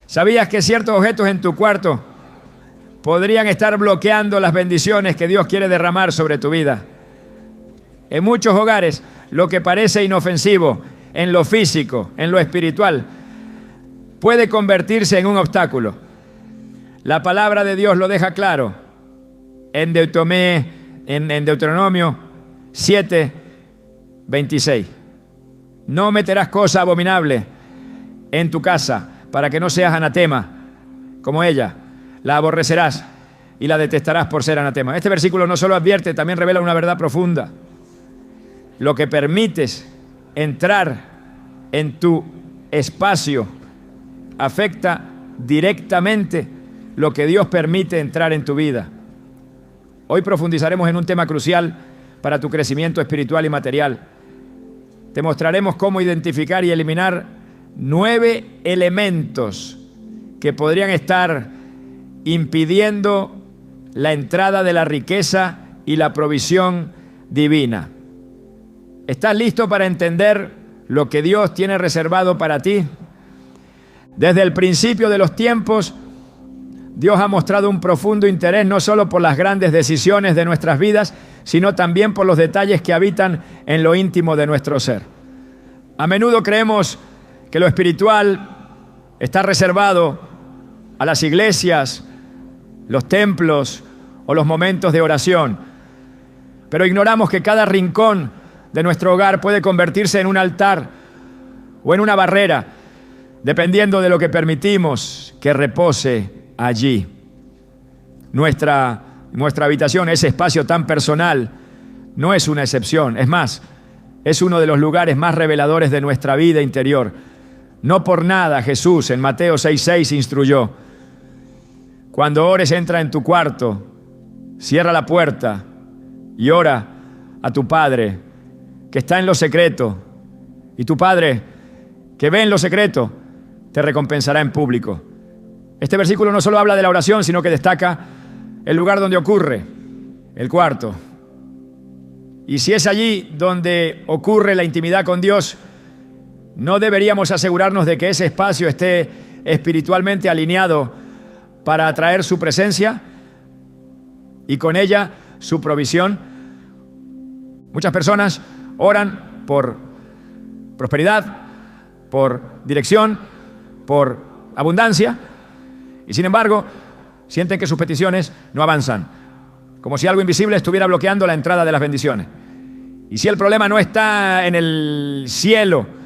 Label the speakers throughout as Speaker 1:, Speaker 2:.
Speaker 1: ¿Sabías que ciertos objetos en tu cuarto podrían estar bloqueando las bendiciones que Dios quiere derramar sobre tu vida? En muchos hogares, lo que parece inofensivo en lo físico, en lo espiritual, puede convertirse en un obstáculo. La palabra de Dios lo deja claro en Deuteronomio 7:26. No meterás cosa abominable en tu casa para que no seas anatema como ella. La aborrecerás y la detestarás por ser anatema. Este versículo no solo advierte, también revela una verdad profunda. Lo que permites entrar en tu espacio afecta directamente lo que Dios permite entrar en tu vida. Hoy profundizaremos en un tema crucial para tu crecimiento espiritual y material. Te mostraremos cómo identificar y eliminar 9 elementos que podrían estar impidiendo la entrada de la riqueza y la provisión divina. ¿Estás listo para entender lo que Dios tiene reservado para ti? Desde el principio de los tiempos, Dios ha mostrado un profundo interés no solo por las grandes decisiones de nuestras vidas, sino también por los detalles que habitan en lo íntimo de nuestro ser. A menudo creemos que lo espiritual está reservado a las iglesias, los templos o los momentos de oración, pero ignoramos que cada rincón de nuestro hogar puede convertirse en un altar o en una barrera, dependiendo de lo que permitimos que repose allí. Nuestra habitación, ese espacio tan personal, no es una excepción. Es más, es uno de los lugares más reveladores de nuestra vida interior. No por nada Jesús en Mateo 6:6 instruyó: cuando ores, entra en tu cuarto, cierra la puerta y ora a tu Padre que está en lo secreto, y tu Padre que ve en lo secreto te recompensará en público. Este versículo no solo habla de la oración, sino que destaca el lugar donde ocurre, el cuarto. Y si es allí donde ocurre la intimidad con Dios, ¿no deberíamos asegurarnos de que ese espacio esté espiritualmente alineado para atraer su presencia y con ella su provisión? Muchas personas oran por prosperidad, por dirección, por abundancia, y sin embargo sienten que sus peticiones no avanzan, como si algo invisible estuviera bloqueando la entrada de las bendiciones. Y si el problema no está en el cielo,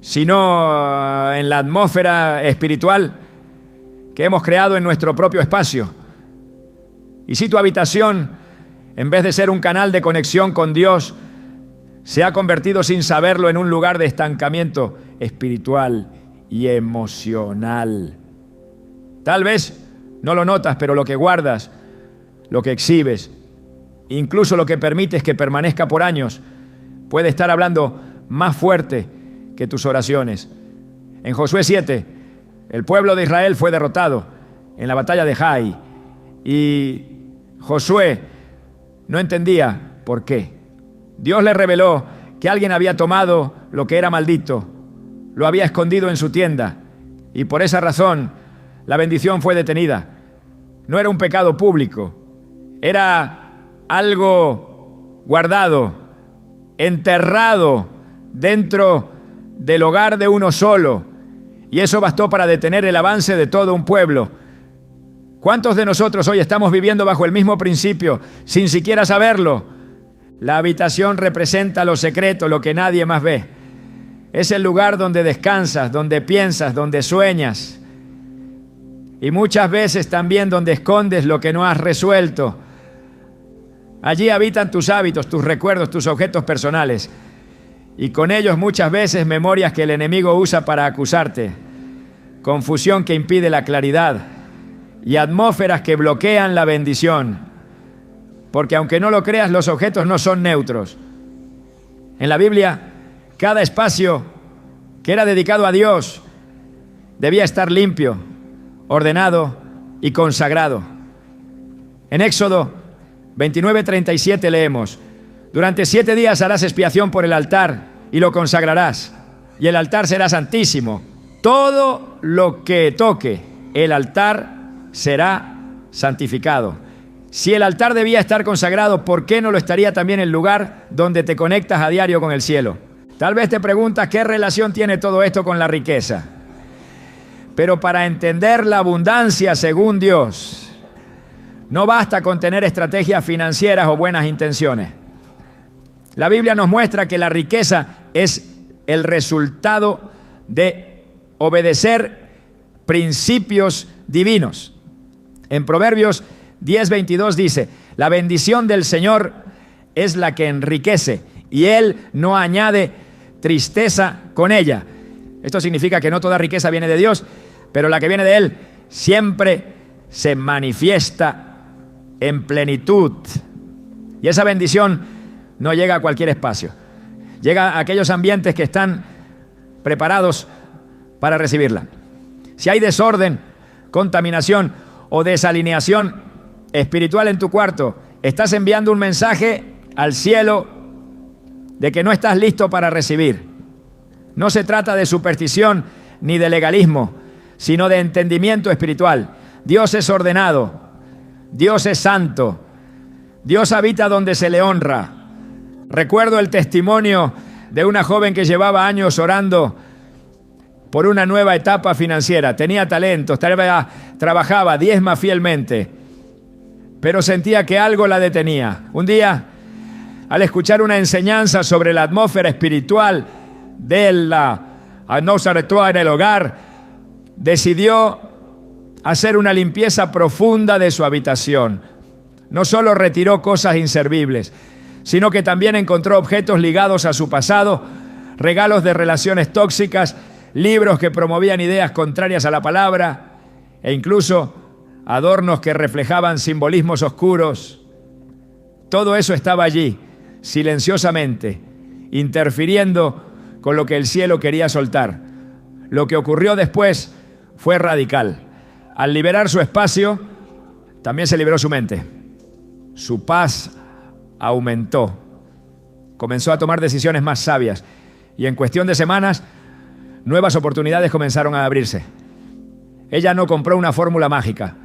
Speaker 1: sino en la atmósfera espiritual que hemos creado en nuestro propio espacio, y si tu habitación, en vez de ser un canal de conexión con Dios, se ha convertido sin saberlo en un lugar de estancamiento espiritual y emocional. Tal vez no lo notas, pero lo que guardas, lo que exhibes, incluso lo que permites que permanezca por años, puede estar hablando más fuerte que tus oraciones. En Josué 7, el pueblo de Israel fue derrotado en la batalla de Jai, y Josué no entendía por qué. Dios le reveló que alguien había tomado lo que era maldito, lo había escondido en su tienda, y por esa razón la bendición fue detenida. No era un pecado público, era algo guardado, enterrado dentro del hogar de uno solo, y eso bastó para detener el avance de todo un pueblo. ¿Cuántos de nosotros hoy estamos viviendo bajo el mismo principio sin siquiera saberlo? La habitación representa lo secreto, lo que nadie más ve. Es el lugar donde descansas, donde piensas, donde sueñas. Y muchas veces también donde escondes lo que no has resuelto. Allí habitan tus hábitos, tus recuerdos, tus objetos personales. Y con ellos muchas veces memorias que el enemigo usa para acusarte. Confusión que impide la claridad. Y atmósferas que bloquean la bendición. Porque aunque no lo creas, los objetos no son neutros. En la Biblia, cada espacio que era dedicado a Dios debía estar limpio, ordenado y consagrado. En Éxodo 29:37 leemos: durante 7 días harás expiación por el altar y lo consagrarás, y el altar será santísimo. todo lo que toque el altar será santificado. Si el altar debía estar consagrado, ¿por qué no lo estaría también el lugar donde te conectas a diario con el cielo? Tal vez te preguntas qué relación tiene todo esto con la riqueza. Pero para entender la abundancia según Dios, no basta con tener estrategias financieras o buenas intenciones. La Biblia nos muestra que la riqueza es el resultado de obedecer principios divinos. En Proverbios 10:22 dice: la bendición del Señor es la que enriquece y Él no añade tristeza con ella. Esto significa que no toda riqueza viene de Dios, pero la que viene de Él siempre se manifiesta en plenitud. Y esa bendición no llega a cualquier espacio. Llega a aquellos ambientes que están preparados para recibirla. Si hay desorden, contaminación o desalineación espiritual en tu cuarto, estás enviando un mensaje al cielo de que no estás listo para recibir. No se trata de superstición ni de legalismo, sino de entendimiento espiritual. Dios es ordenado, Dios es santo, Dios habita donde se le honra. Recuerdo el testimonio de una joven que llevaba años orando por una nueva etapa financiera. Tenía talentos, trabajaba, diezma fielmente, pero sentía que algo la detenía. Un día, al escuchar una enseñanza sobre la atmósfera espiritual de la atmósfera en el hogar, decidió hacer una limpieza profunda de su habitación. No solo retiró cosas inservibles, sino que también encontró objetos ligados a su pasado, regalos de relaciones tóxicas, libros que promovían ideas contrarias a la palabra e incluso adornos que reflejaban simbolismos oscuros. Todo eso estaba allí, silenciosamente, interfiriendo con lo que el cielo quería soltar. Lo que ocurrió después fue radical. Al liberar su espacio, también se liberó su mente. Su paz aumentó. Comenzó a tomar decisiones más sabias y en cuestión de semanas, nuevas oportunidades comenzaron a abrirse. Ella no compró una fórmula mágica,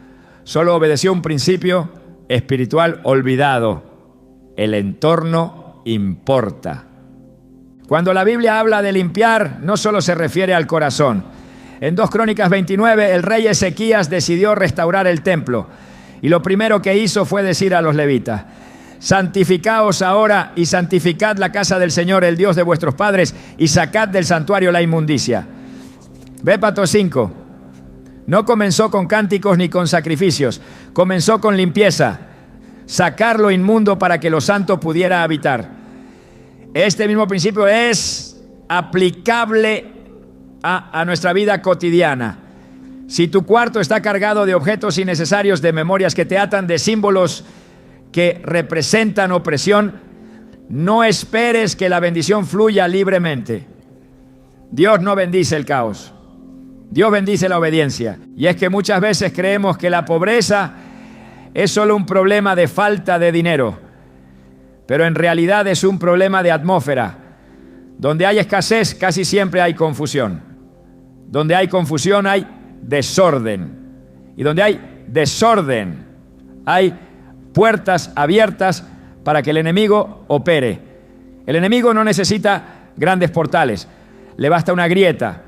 Speaker 1: solo obedeció un principio espiritual olvidado: el entorno importa. Cuando la Biblia habla de limpiar, no solo se refiere al corazón. En 2 Crónicas 29, el rey Ezequías decidió restaurar el templo. Y lo primero que hizo fue decir a los levitas: santificaos ahora y santificad la casa del Señor, el Dios de vuestros padres, y sacad del santuario la inmundicia. Bépato 5. No comenzó con cánticos ni con sacrificios, comenzó con limpieza, sacar lo inmundo para que lo santo pudiera habitar. Este mismo principio es aplicable a nuestra vida cotidiana. Si tu cuarto está cargado de objetos innecesarios, de memorias que te atan, de símbolos que representan opresión, no esperes que la bendición fluya libremente. Dios no bendice el caos. Dios bendice la obediencia. Y es que muchas veces creemos que la pobreza es solo un problema de falta de dinero, pero en realidad es un problema de atmósfera. Donde hay escasez, casi siempre hay confusión. Donde hay confusión, hay desorden. Y donde hay desorden, hay puertas abiertas para que el enemigo opere. El enemigo no necesita grandes portales, le basta una grieta,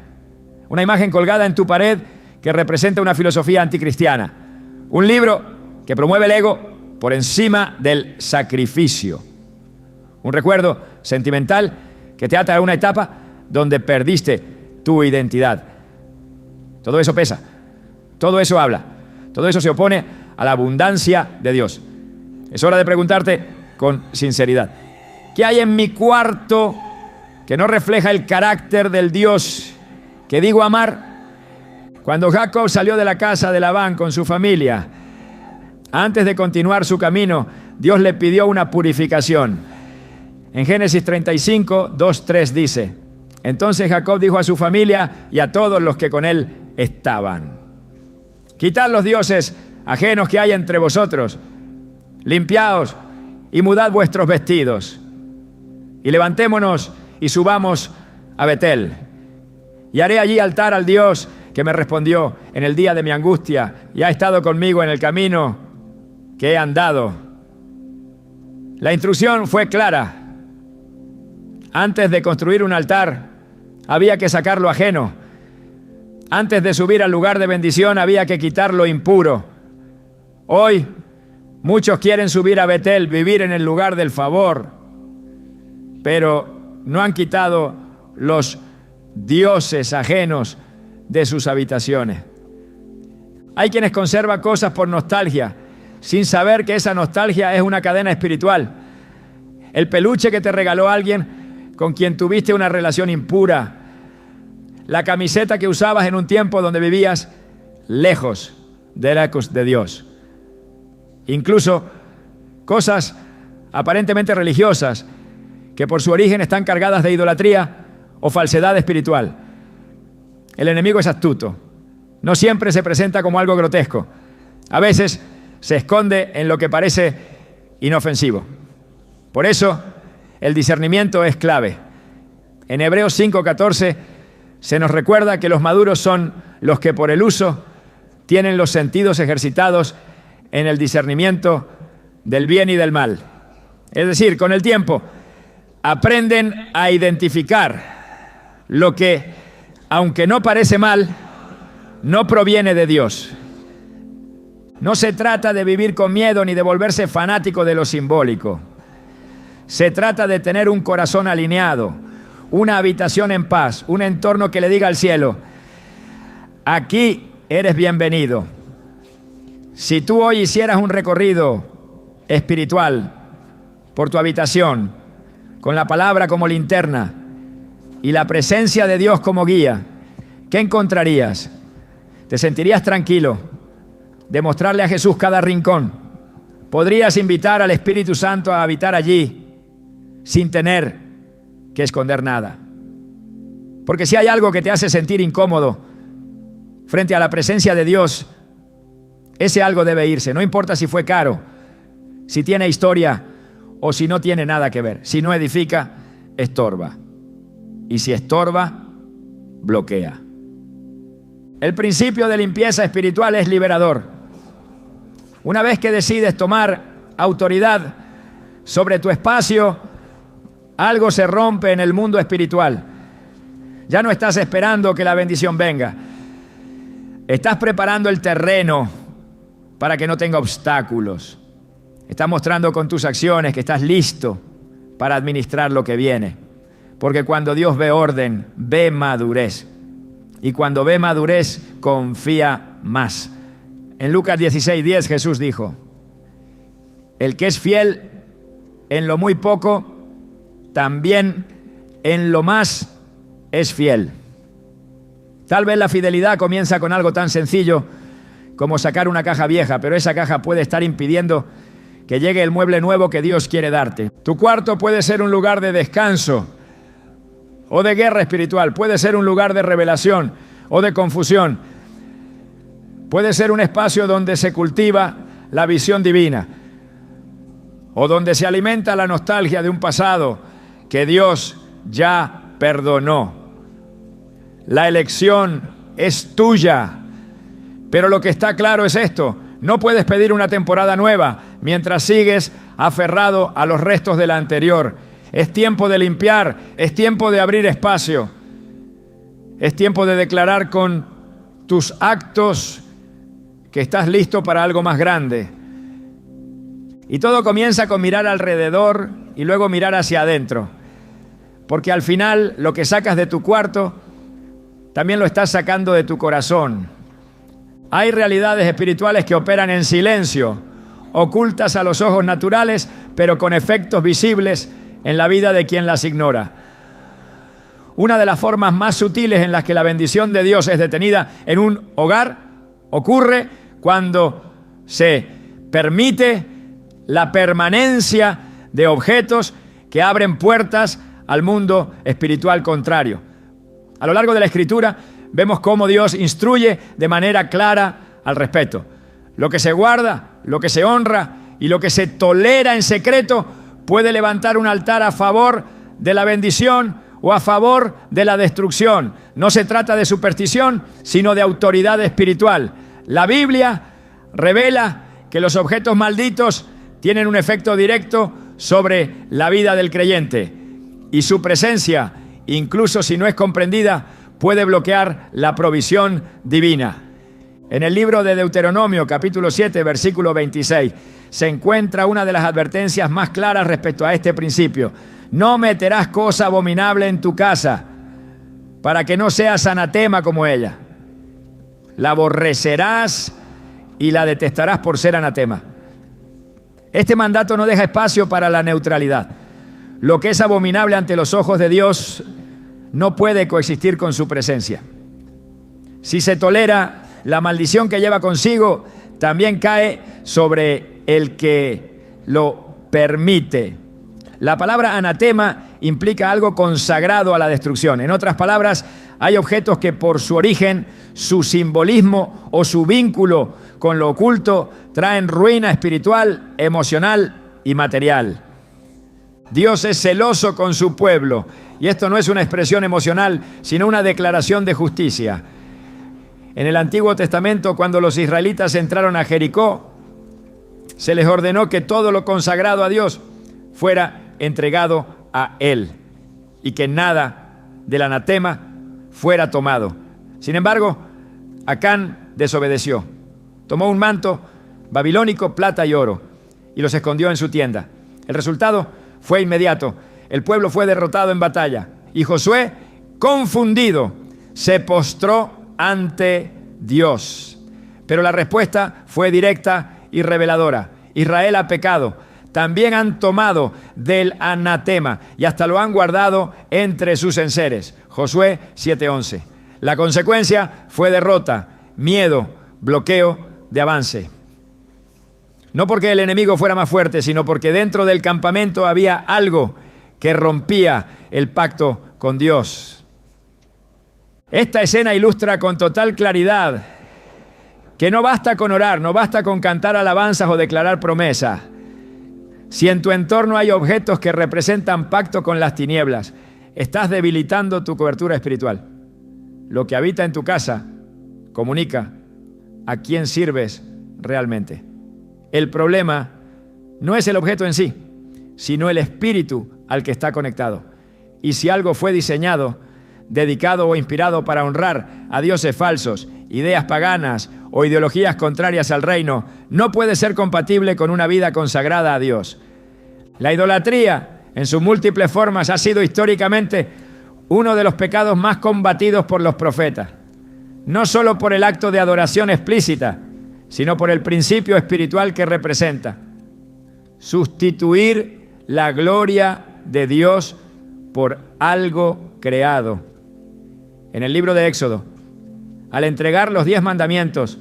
Speaker 1: una imagen colgada en tu pared que representa una filosofía anticristiana, un libro que promueve el ego por encima del sacrificio, un recuerdo sentimental que te ata a una etapa donde perdiste tu identidad. Todo eso pesa, todo eso habla, todo eso se opone a la abundancia de Dios. Es hora de preguntarte con sinceridad: ¿qué hay en mi cuarto que no refleja el carácter del Dios que digo amar? Cuando Jacob salió de la casa de Labán con su familia, antes de continuar su camino, Dios le pidió una purificación. En Génesis 35, 2-3 dice: entonces Jacob dijo a su familia y a todos los que con él estaban: quitad los dioses ajenos que hay entre vosotros, limpiaos y mudad vuestros vestidos, y levantémonos y subamos a Betel. y haré allí altar al Dios que me respondió en el día de mi angustia y ha estado conmigo en el camino que he andado. La instrucción fue clara. Antes de construir un altar, había que sacar lo ajeno. Antes de subir al lugar de bendición, había que quitar lo impuro. Hoy, muchos quieren subir a Betel, vivir en el lugar del favor, pero no han quitado los dioses ajenos de sus habitaciones. Hay quienes conservan cosas por nostalgia, sin saber que esa nostalgia es una cadena espiritual. El peluche que te regaló alguien con quien tuviste una relación impura, la camiseta que usabas en un tiempo donde vivías lejos de Dios. Incluso cosas aparentemente religiosas que por su origen están cargadas de idolatría o falsedad espiritual. El enemigo es astuto. No siempre se presenta como algo grotesco. A veces se esconde en lo que parece inofensivo. Por eso, el discernimiento es clave. En Hebreos 5:14 se nos recuerda que los maduros son los que por el uso tienen los sentidos ejercitados en el discernimiento del bien y del mal. Es decir, con el tiempo aprenden a identificar lo que, aunque no parece mal, no proviene de Dios. No se trata de vivir con miedo ni de volverse fanático de lo simbólico. Se trata de tener un corazón alineado, una habitación en paz, un entorno que le diga al cielo: aquí eres bienvenido. Si tú hoy hicieras un recorrido espiritual por tu habitación, con la palabra como linterna y la presencia de Dios como guía, ¿qué encontrarías? ¿Te sentirías tranquilo de mostrarle a Jesús cada rincón? ¿Podrías invitar al Espíritu Santo a habitar allí sin tener que esconder nada? Porque si hay algo que te hace sentir incómodo frente a la presencia de Dios, ese algo debe irse. No importa si fue caro, si tiene historia o si no tiene nada que ver. Si no edifica, estorba. Y si estorba, bloquea. El principio de limpieza espiritual es liberador. Una vez que decides tomar autoridad sobre tu espacio, algo se rompe en el mundo espiritual. Ya no estás esperando que la bendición venga. Estás preparando el terreno para que no tenga obstáculos. Estás mostrando con tus acciones que estás listo para administrar lo que viene. Porque cuando Dios ve orden, ve madurez. Y cuando ve madurez, confía más. En Lucas 16:10 Jesús dijo: el que es fiel en lo muy poco, también en lo más es fiel. Tal vez la fidelidad comienza con algo tan sencillo como sacar una caja vieja, pero esa caja puede estar impidiendo que llegue el mueble nuevo que Dios quiere darte. Tu cuarto puede ser un lugar de descanso o de guerra espiritual, puede ser un lugar de revelación o de confusión, puede ser un espacio donde se cultiva la visión divina o donde se alimenta la nostalgia de un pasado que Dios ya perdonó. La elección es tuya, pero lo que está claro es esto: no puedes pedir una temporada nueva mientras sigues aferrado a los restos de la anterior. Es tiempo de limpiar, es tiempo de abrir espacio, es tiempo de declarar con tus actos que estás listo para algo más grande. Y todo comienza con mirar alrededor y luego mirar hacia adentro, porque al final lo que sacas de tu cuarto también lo estás sacando de tu corazón. Hay realidades espirituales que operan en silencio, ocultas a los ojos naturales, pero con efectos visibles en la vida de quien las ignora. Una de las formas más sutiles en las que la bendición de Dios es detenida en un hogar ocurre cuando se permite la permanencia de objetos que abren puertas al mundo espiritual contrario. A lo largo de la Escritura vemos cómo Dios instruye de manera clara al respecto. Lo que se guarda, lo que se honra y lo que se tolera en secreto puede levantar un altar a favor de la bendición o a favor de la destrucción. No se trata de superstición, sino de autoridad espiritual. La Biblia revela que los objetos malditos tienen un efecto directo sobre la vida del creyente y su presencia, incluso si no es comprendida, puede bloquear la provisión divina. En el libro de Deuteronomio, capítulo 7, versículo 26, se encuentra una de las advertencias más claras respecto a este principio. No meterás cosa abominable en tu casa, para que no seas anatema como ella. La aborrecerás y la detestarás por ser anatema. Este mandato no deja espacio para la neutralidad. Lo que es abominable ante los ojos de Dios no puede coexistir con su presencia. Si se tolera, la maldición que lleva consigo también cae sobre el que lo permite. La palabra anatema implica algo consagrado a la destrucción. En otras palabras, hay objetos que por su origen, su simbolismo o su vínculo con lo oculto traen ruina espiritual, emocional y material. Dios es celoso con su pueblo, y esto no es una expresión emocional, sino una declaración de justicia. En el Antiguo Testamento, cuando los israelitas entraron a Jericó, se les ordenó que todo lo consagrado a Dios fuera entregado a Él y que nada del anatema fuera tomado. Sin embargo, Acán desobedeció. Tomó un manto babilónico, plata y oro, y los escondió en su tienda. El resultado fue inmediato. El pueblo fue derrotado en batalla y Josué, confundido, se postró ante Dios. Pero la respuesta fue directa y reveladora. Israel ha pecado. También han tomado del anatema y hasta lo han guardado entre sus enseres. Josué 7:11. La consecuencia fue derrota, miedo, bloqueo de avance. No porque el enemigo fuera más fuerte, sino porque dentro del campamento había algo que rompía el pacto con Dios. Esta escena ilustra con total claridad que no basta con orar, no basta con cantar alabanzas o declarar promesas. Si en tu entorno hay objetos que representan pacto con las tinieblas, estás debilitando tu cobertura espiritual. Lo que habita en tu casa comunica a quién sirves realmente. El problema no es el objeto en sí, sino el espíritu al que está conectado. Y si algo fue diseñado, dedicado o inspirado para honrar a dioses falsos, ideas paganas o ideologías contrarias al reino, no puede ser compatible con una vida consagrada a Dios. La idolatría, en sus múltiples formas, ha sido históricamente uno de los pecados más combatidos por los profetas. No solo por el acto de adoración explícita, sino por el principio espiritual que representa. Sustituir la gloria de Dios por algo creado. En el libro de Éxodo, al entregar los 10 mandamientos,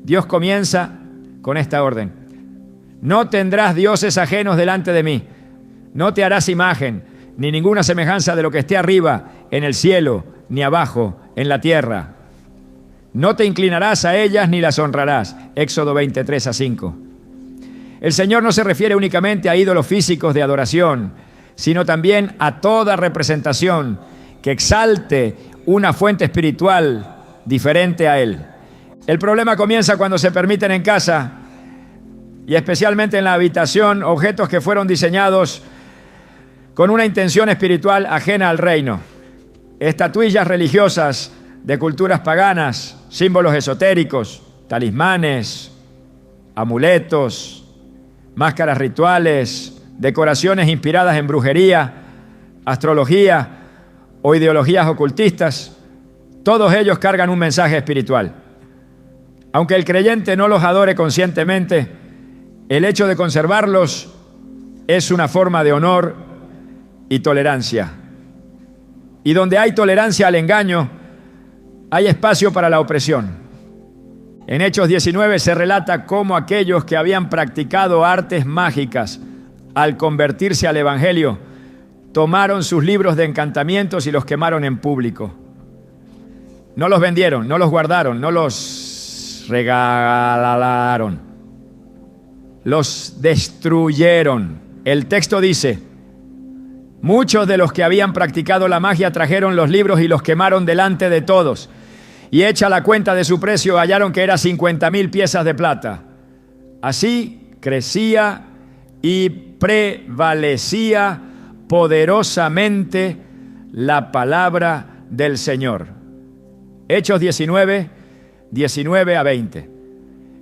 Speaker 1: Dios comienza con esta orden: no tendrás dioses ajenos delante de mí, no te harás imagen, ni ninguna semejanza de lo que esté arriba en el cielo, ni abajo en la tierra. No te inclinarás a ellas ni las honrarás. Éxodo 23:5. El Señor no se refiere únicamente a ídolos físicos de adoración, sino también a toda representación que exalte una fuente espiritual diferente a Él. El problema comienza cuando se permiten en casa, y especialmente en la habitación, objetos que fueron diseñados con una intención espiritual ajena al reino. Estatuillas religiosas de culturas paganas, símbolos esotéricos, talismanes, amuletos, máscaras rituales, decoraciones inspiradas en brujería, astrología o ideologías ocultistas, todos ellos cargan un mensaje espiritual. Aunque el creyente no los adore conscientemente, el hecho de conservarlos es una forma de honor y tolerancia. Y donde hay tolerancia al engaño, hay espacio para la opresión. En Hechos 19 se relata cómo aquellos que habían practicado artes mágicas, al convertirse al Evangelio, tomaron sus libros de encantamientos y los quemaron en público. No los vendieron, no los guardaron, no los regalaron. Los destruyeron. El texto dice: Muchos de los que habían practicado la magia trajeron los libros y los quemaron delante de todos. Y hecha la cuenta de su precio, hallaron que era 50,000 piezas de plata. Así crecía y prevalecía poderosamente la palabra del Señor. Hechos 19, 19 a 20.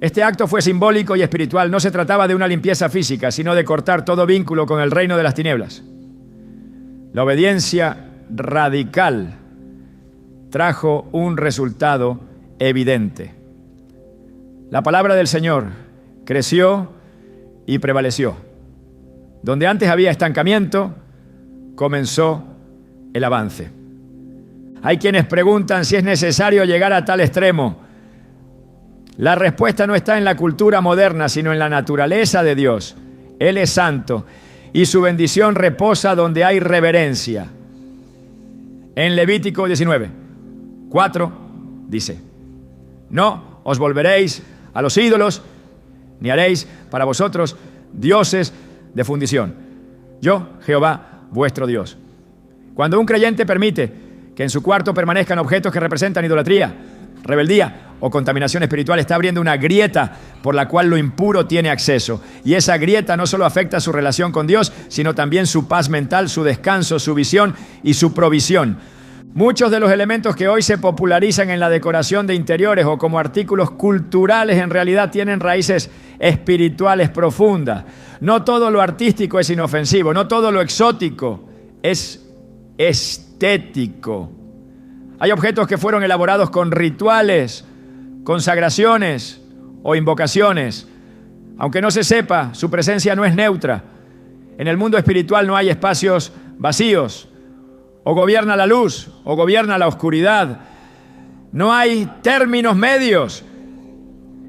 Speaker 1: Este acto fue simbólico y espiritual. No se trataba de una limpieza física, sino de cortar todo vínculo con el reino de las tinieblas. La obediencia radical trajo un resultado evidente. La palabra del Señor creció y prevaleció. Donde antes había estancamiento, comenzó el avance. Hay quienes preguntan si es necesario llegar a tal extremo. La respuesta no está en la cultura moderna, sino en la naturaleza de Dios. Él es santo y su bendición reposa donde hay reverencia. En Levítico 19, 4 dice: no os volveréis a los ídolos, ni haréis para vosotros dioses de fundición. Yo, Jehová, vuestro Dios. Cuando un creyente permite que en su cuarto permanezcan objetos que representan idolatría, rebeldía o contaminación espiritual, está abriendo una grieta por la cual lo impuro tiene acceso. Y esa grieta no solo afecta su relación con Dios, sino también su paz mental, su descanso, su visión y su provisión. Muchos de los elementos que hoy se popularizan en la decoración de interiores o como artículos culturales en realidad tienen raíces espirituales profundas. No todo lo artístico es inofensivo, no todo lo exótico es estético. Hay objetos que fueron elaborados con rituales, consagraciones o invocaciones. Aunque no se sepa, su presencia no es neutra. En el mundo espiritual no hay espacios vacíos. O gobierna la luz, o gobierna la oscuridad. No hay términos medios.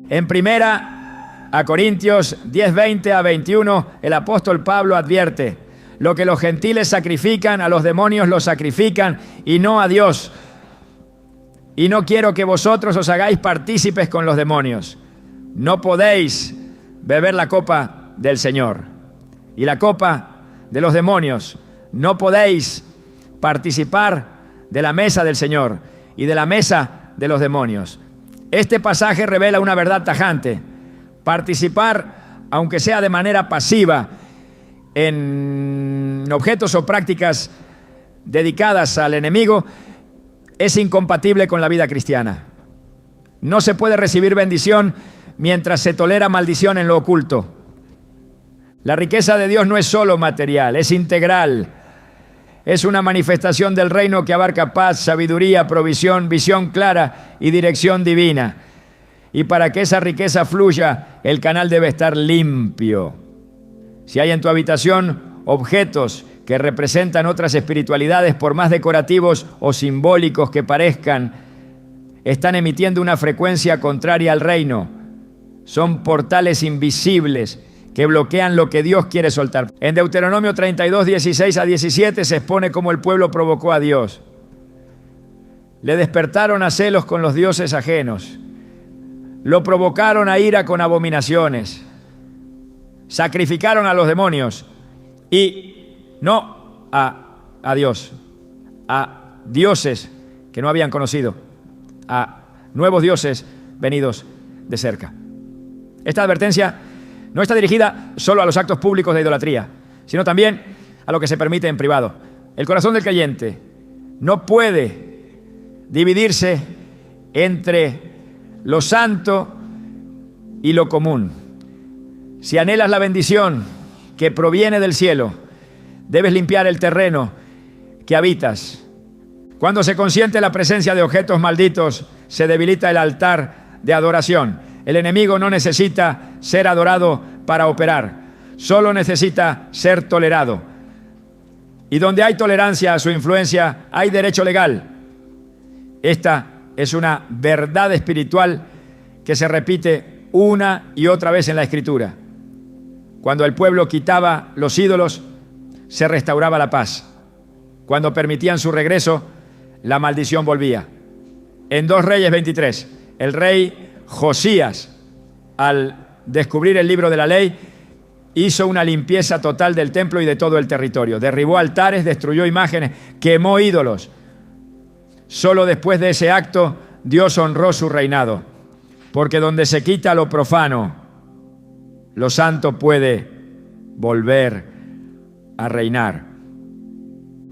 Speaker 1: En 1 Corintios 10, 20 a 21, el apóstol Pablo advierte: lo que los gentiles sacrifican, a los demonios lo sacrifican, y no a Dios. Y no quiero que vosotros os hagáis partícipes con los demonios. No podéis beber la copa del Señor y la copa de los demonios. No podéis participar de la mesa del Señor y de la mesa de los demonios. Este pasaje revela una verdad tajante. Participar, aunque sea de manera pasiva, en objetos o prácticas dedicadas al enemigo, es incompatible con la vida cristiana. No se puede recibir bendición mientras se tolera maldición en lo oculto. La riqueza de Dios no es solo material, es integral. Es una manifestación del reino que abarca paz, sabiduría, provisión, visión clara y dirección divina. Y para que esa riqueza fluya, el canal debe estar limpio. Si hay en tu habitación objetos que representan otras espiritualidades, por más decorativos o simbólicos que parezcan, están emitiendo una frecuencia contraria al reino. Son portales invisibles que bloquean lo que Dios quiere soltar. En Deuteronomio 32, 16 a 17 se expone cómo el pueblo provocó a Dios. Le despertaron a celos con los dioses ajenos. Lo provocaron a ira con abominaciones. Sacrificaron a los demonios y no a Dios, a dioses que no habían conocido, a nuevos dioses venidos de cerca. Esta advertencia no está dirigida solo a los actos públicos de idolatría, sino también a lo que se permite en privado. El corazón del creyente no puede dividirse entre lo santo y lo común. Si anhelas la bendición que proviene del cielo, debes limpiar el terreno que habitas. Cuando se consiente la presencia de objetos malditos, se debilita el altar de adoración. El enemigo no necesita ser adorado para operar, solo necesita ser tolerado. Y donde hay tolerancia a su influencia, hay derecho legal. Esta es una verdad espiritual que se repite una y otra vez en la Escritura. Cuando el pueblo quitaba los ídolos, se restauraba la paz. Cuando permitían su regreso, la maldición volvía. En 2 Reyes 23, el rey Josías, al descubrir el libro de la ley, hizo una limpieza total del templo y de todo el territorio. Derribó altares, destruyó imágenes, quemó ídolos. Solo después de ese acto, Dios honró su reinado. Porque donde se quita lo profano, lo santo puede volver a reinar.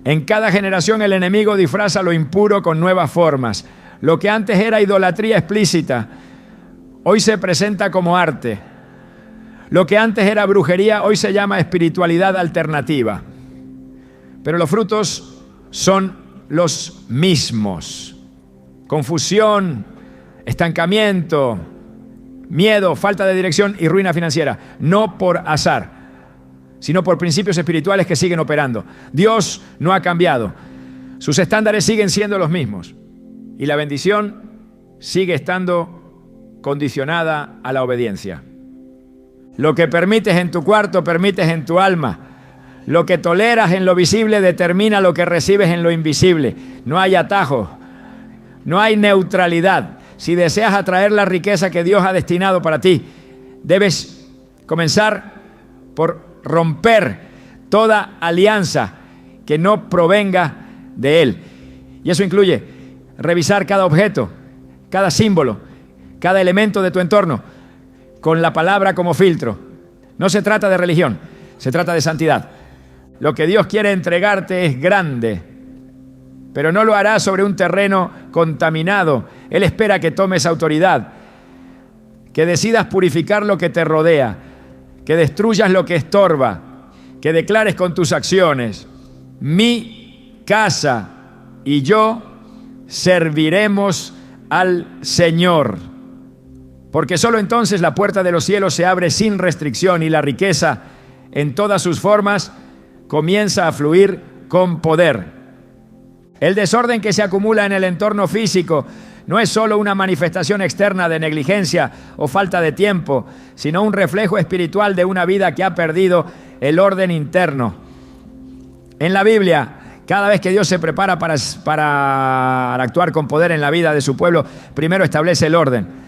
Speaker 1: En cada generación el enemigo disfraza lo impuro con nuevas formas. Lo que antes era idolatría explícita, hoy se presenta como arte. Lo que antes era brujería, hoy se llama espiritualidad alternativa. Pero los frutos son los mismos. Confusión, estancamiento, miedo, falta de dirección y ruina financiera. No por azar, sino por principios espirituales que siguen operando. Dios no ha cambiado. Sus estándares siguen siendo los mismos. Y la bendición sigue estando condicionada a la obediencia. Lo que permites en tu cuarto, permites en tu alma. Lo que toleras en lo visible determina lo que recibes en lo invisible. No hay atajos, no hay neutralidad. Si deseas atraer la riqueza que Dios ha destinado para ti, debes comenzar por romper toda alianza que no provenga de Él. Y eso incluye revisar cada objeto, cada símbolo, cada elemento de tu entorno, con la palabra como filtro. No se trata de religión, se trata de santidad. Lo que Dios quiere entregarte es grande, pero no lo hará sobre un terreno contaminado. Él espera que tomes autoridad, que decidas purificar lo que te rodea, que destruyas lo que estorba, que declares con tus acciones: mi casa y yo serviremos al Señor. Porque solo entonces la puerta de los cielos se abre sin restricción y la riqueza en todas sus formas comienza a fluir con poder. El desorden que se acumula en el entorno físico no es solo una manifestación externa de negligencia o falta de tiempo, sino un reflejo espiritual de una vida que ha perdido el orden interno. En la Biblia, cada vez que Dios se prepara para actuar con poder en la vida de su pueblo, primero establece el orden.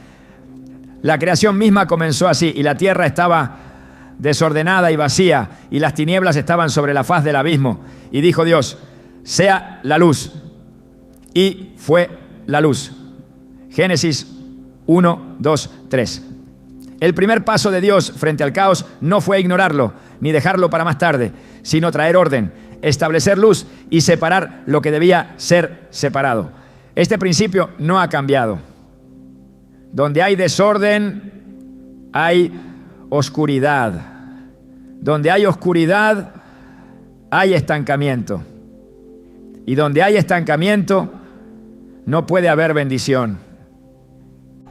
Speaker 1: La creación misma comenzó así, y la tierra estaba desordenada y vacía, y las tinieblas estaban sobre la faz del abismo. Y dijo Dios: sea la luz. Y fue la luz. Génesis 1, 2, 3. El primer paso de Dios frente al caos no fue ignorarlo, ni dejarlo para más tarde, sino traer orden, establecer luz y separar lo que debía ser separado. Este principio no ha cambiado. Donde hay desorden, hay oscuridad. Donde hay oscuridad, hay estancamiento. Y donde hay estancamiento, no puede haber bendición.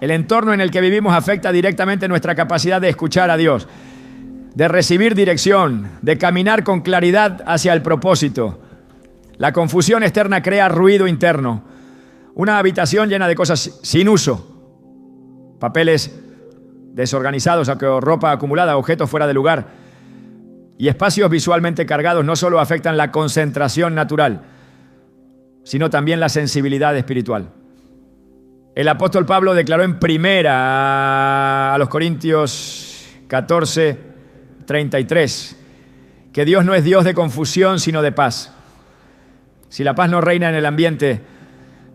Speaker 1: El entorno en el que vivimos afecta directamente nuestra capacidad de escuchar a Dios, de recibir dirección, de caminar con claridad hacia el propósito. La confusión externa crea ruido interno. Una habitación llena de cosas sin uso, papeles desorganizados o ropa acumulada, objetos fuera de lugar y espacios visualmente cargados no solo afectan la concentración natural, sino también la sensibilidad espiritual. El apóstol Pablo declaró en primera a los Corintios 14, 33, que Dios no es Dios de confusión, sino de paz. Si la paz no reina en el ambiente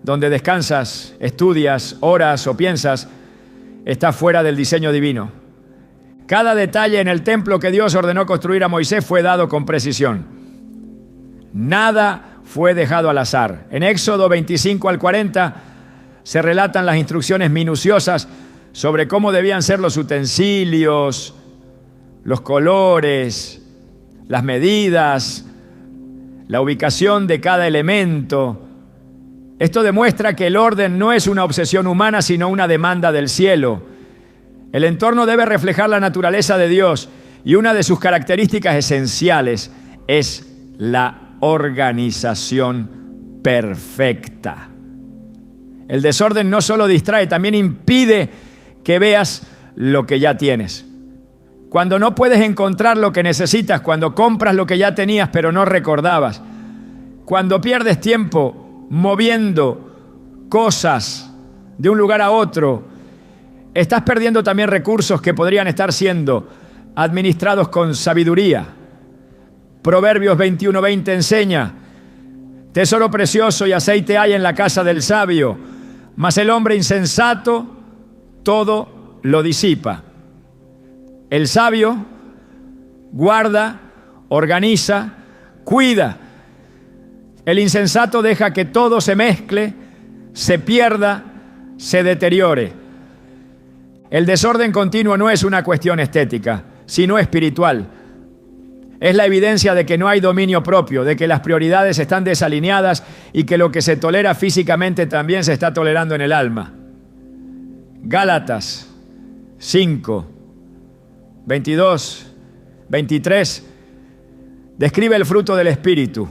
Speaker 1: donde descansas, estudias, oras o piensas, está fuera del diseño divino. Cada detalle en el templo que Dios ordenó construir a Moisés fue dado con precisión. Nada fue dejado al azar. En Éxodo 25 al 40 se relatan las instrucciones minuciosas sobre cómo debían ser los utensilios, los colores, las medidas, la ubicación de cada elemento. Esto demuestra que el orden no es una obsesión humana, sino una demanda del cielo. El entorno debe reflejar la naturaleza de Dios y una de sus características esenciales es la organización perfecta. El desorden no solo distrae, también impide que veas lo que ya tienes. Cuando no puedes encontrar lo que necesitas, cuando compras lo que ya tenías pero no recordabas, cuando pierdes tiempo moviendo cosas de un lugar a otro, estás perdiendo también recursos que podrían estar siendo administrados con sabiduría. Proverbios 21:20 enseña: tesoro precioso y aceite hay en la casa del sabio, mas el hombre insensato todo lo disipa. El sabio guarda, organiza, cuida. El insensato deja que todo se mezcle, se pierda, se deteriore. El desorden continuo no es una cuestión estética, sino espiritual. Es la evidencia de que no hay dominio propio, de que las prioridades están desalineadas y que lo que se tolera físicamente también se está tolerando en el alma. Gálatas 5, 22, 23 describe el fruto del Espíritu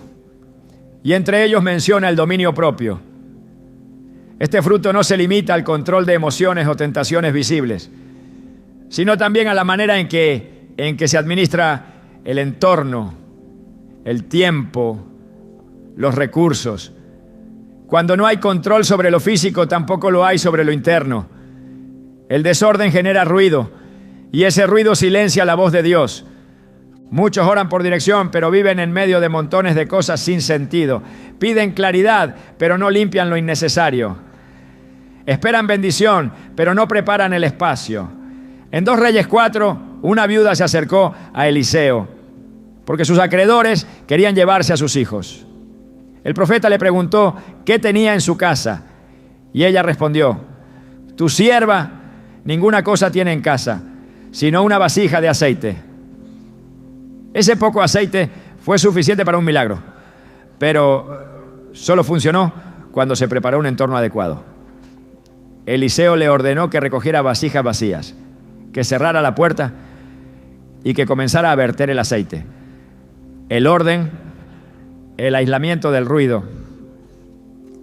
Speaker 1: y entre ellos menciona el dominio propio. Este fruto no se limita al control de emociones o tentaciones visibles, sino también a la manera en que se administra el entorno, el tiempo, los recursos. Cuando no hay control sobre lo físico, tampoco lo hay sobre lo interno. El desorden genera ruido y ese ruido silencia la voz de Dios. Muchos oran por dirección, pero viven en medio de montones de cosas sin sentido. Piden claridad, pero no limpian lo innecesario. Esperan bendición, pero no preparan el espacio. En 2 Reyes 4, una viuda se acercó a Eliseo, porque sus acreedores querían llevarse a sus hijos. El profeta le preguntó qué tenía en su casa, y ella respondió: tu sierva ninguna cosa tiene en casa, sino una vasija de aceite. Ese poco aceite fue suficiente para un milagro, pero solo funcionó cuando se preparó un entorno adecuado. Eliseo le ordenó que recogiera vasijas vacías, que cerrara la puerta y que comenzara a verter el aceite. El orden, el aislamiento del ruido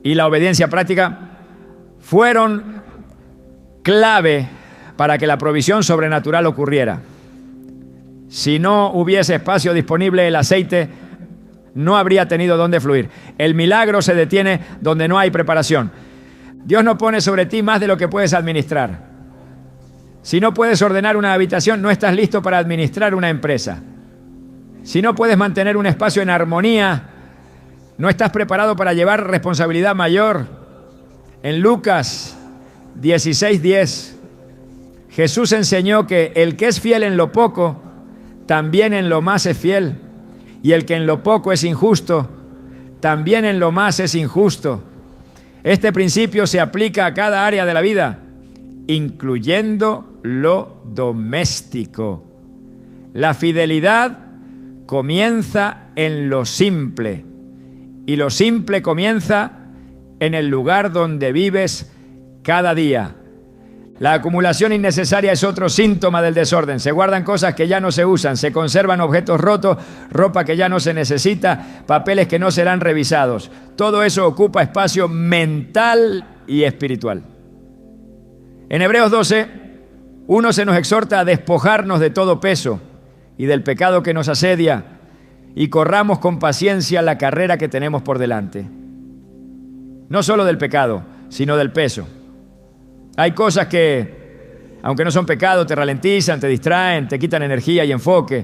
Speaker 1: y la obediencia práctica fueron clave para que la provisión sobrenatural ocurriera. Si no hubiese espacio disponible, el aceite no habría tenido dónde fluir. El milagro se detiene donde no hay preparación. Dios no pone sobre ti más de lo que puedes administrar. Si no puedes ordenar una habitación, no estás listo para administrar una empresa. Si no puedes mantener un espacio en armonía, no estás preparado para llevar responsabilidad mayor. En Lucas 16:10, Jesús enseñó que el que es fiel en lo poco, también en lo más es fiel. Y el que en lo poco es injusto, también en lo más es injusto. Este principio se aplica a cada área de la vida, incluyendo lo doméstico. La fidelidad comienza en lo simple, y lo simple comienza en el lugar donde vives cada día. La acumulación innecesaria es otro síntoma del desorden. Se guardan cosas que ya no se usan, se conservan objetos rotos, ropa que ya no se necesita, papeles que no serán revisados. Todo eso ocupa espacio mental y espiritual. En Hebreos 12:1 se nos exhorta a despojarnos de todo peso y del pecado que nos asedia y corramos con paciencia la carrera que tenemos por delante. No solo del pecado, sino del peso. Hay cosas que, aunque no son pecado, te ralentizan, te distraen, te quitan energía y enfoque.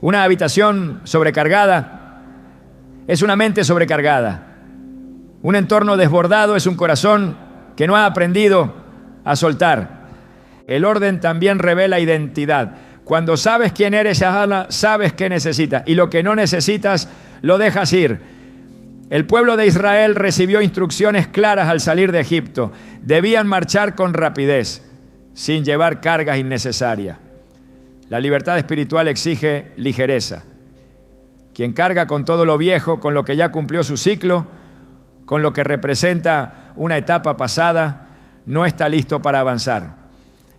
Speaker 1: Una habitación sobrecargada es una mente sobrecargada. Un entorno desbordado es un corazón que no ha aprendido a soltar. El orden también revela identidad. Cuando sabes quién eres, sabes qué necesitas. Y lo que no necesitas, lo dejas ir. El pueblo de Israel recibió instrucciones claras al salir de Egipto. Debían marchar con rapidez, sin llevar cargas innecesarias. La libertad espiritual exige ligereza. Quien carga con todo lo viejo, con lo que ya cumplió su ciclo, con lo que representa una etapa pasada, no está listo para avanzar.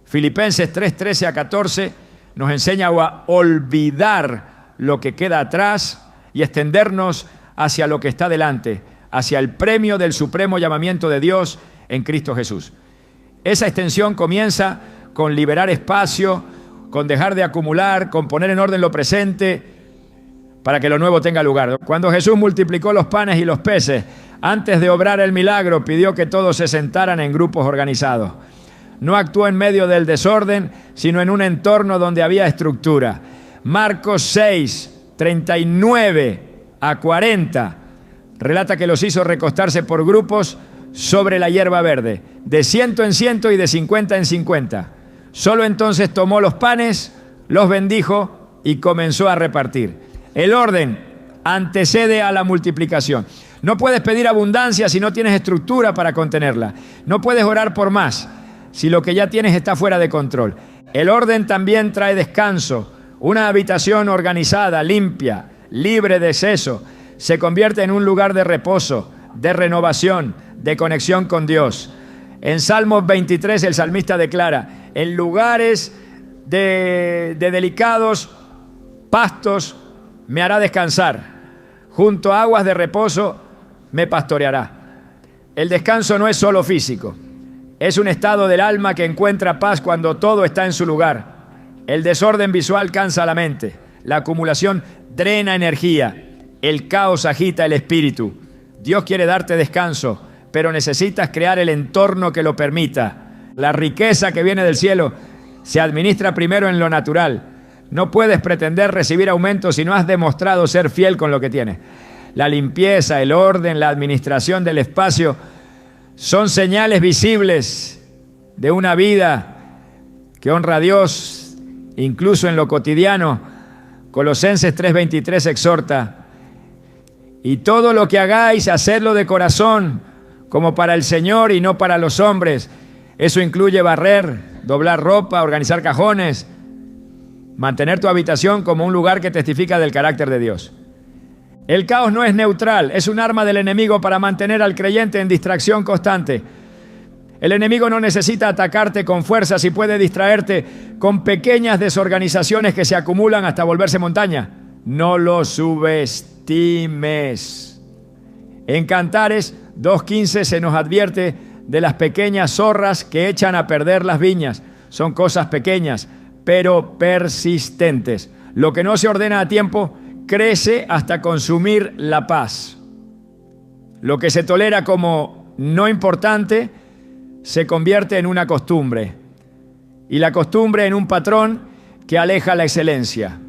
Speaker 1: Filipenses 3:13-14 nos enseña a olvidar lo que queda atrás y extendernos hacia lo que está delante, hacia el premio del supremo llamamiento de Dios en Cristo Jesús. Esa extensión comienza con liberar espacio, con dejar de acumular, con poner en orden lo presente para que lo nuevo tenga lugar. Cuando Jesús multiplicó los panes y los peces, antes de obrar el milagro, pidió que todos se sentaran en grupos organizados. no actuó en medio del desorden, sino en un entorno donde había estructura. Marcos 6, 39 a 40, relata que los hizo recostarse por grupos sobre la hierba verde, de 100 en 100 y de 50 en 50. Solo entonces tomó los panes, los bendijo y comenzó a repartir. El orden antecede a la multiplicación. No puedes pedir abundancia si no tienes estructura para contenerla. No puedes orar por más si lo que ya tienes está fuera de control. El orden también trae descanso. Una habitación organizada, limpia, libre de exceso, se convierte en un lugar de reposo, de renovación, de conexión con Dios. En Salmos 23 el salmista declara: en lugares de delicados pastos me hará descansar, junto a aguas de reposo me pastoreará. El descanso no es solo físico, es un estado del alma que encuentra paz cuando todo está en su lugar. El desorden visual cansa la mente, la acumulación drena energía, el caos agita el espíritu. Dios quiere darte descanso, pero necesitas crear el entorno que lo permita. La riqueza que viene del cielo se administra primero en lo natural. No puedes pretender recibir aumento si no has demostrado ser fiel con lo que tienes. La limpieza, el orden, la administración del espacio son señales visibles de una vida que honra a Dios, incluso en lo cotidiano. Colosenses 3:23 exhorta: y todo lo que hagáis, hacedlo de corazón, como para el Señor y no para los hombres. Eso incluye barrer, doblar ropa, organizar cajones, mantener tu habitación como un lugar que testifica del carácter de Dios. El caos no es neutral, es un arma del enemigo para mantener al creyente en distracción constante. El enemigo no necesita atacarte con fuerzas y puede distraerte con pequeñas desorganizaciones que se acumulan hasta volverse montaña. No lo subestimes. En Cantares 2:15 se nos advierte de las pequeñas zorras que echan a perder las viñas. Son cosas pequeñas, pero persistentes. Lo que no se ordena a tiempo crece hasta consumir la paz. Lo que se tolera como no importante se convierte en una costumbre, y la costumbre en un patrón que aleja la excelencia.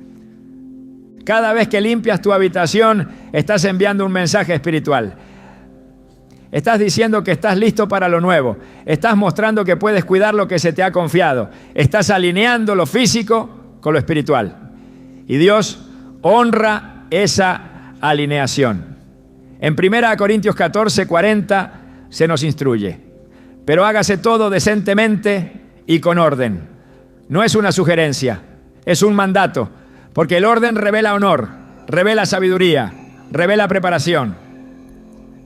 Speaker 1: Cada vez que limpias tu habitación, estás enviando un mensaje espiritual. Estás diciendo que estás listo para lo nuevo. Estás mostrando que puedes cuidar lo que se te ha confiado. Estás alineando lo físico con lo espiritual. Y Dios honra esa alineación. En 1 Corintios 14:40 se nos instruye: pero hágase todo decentemente y con orden. No es una sugerencia, es un mandato, porque el orden revela honor, revela sabiduría, revela preparación.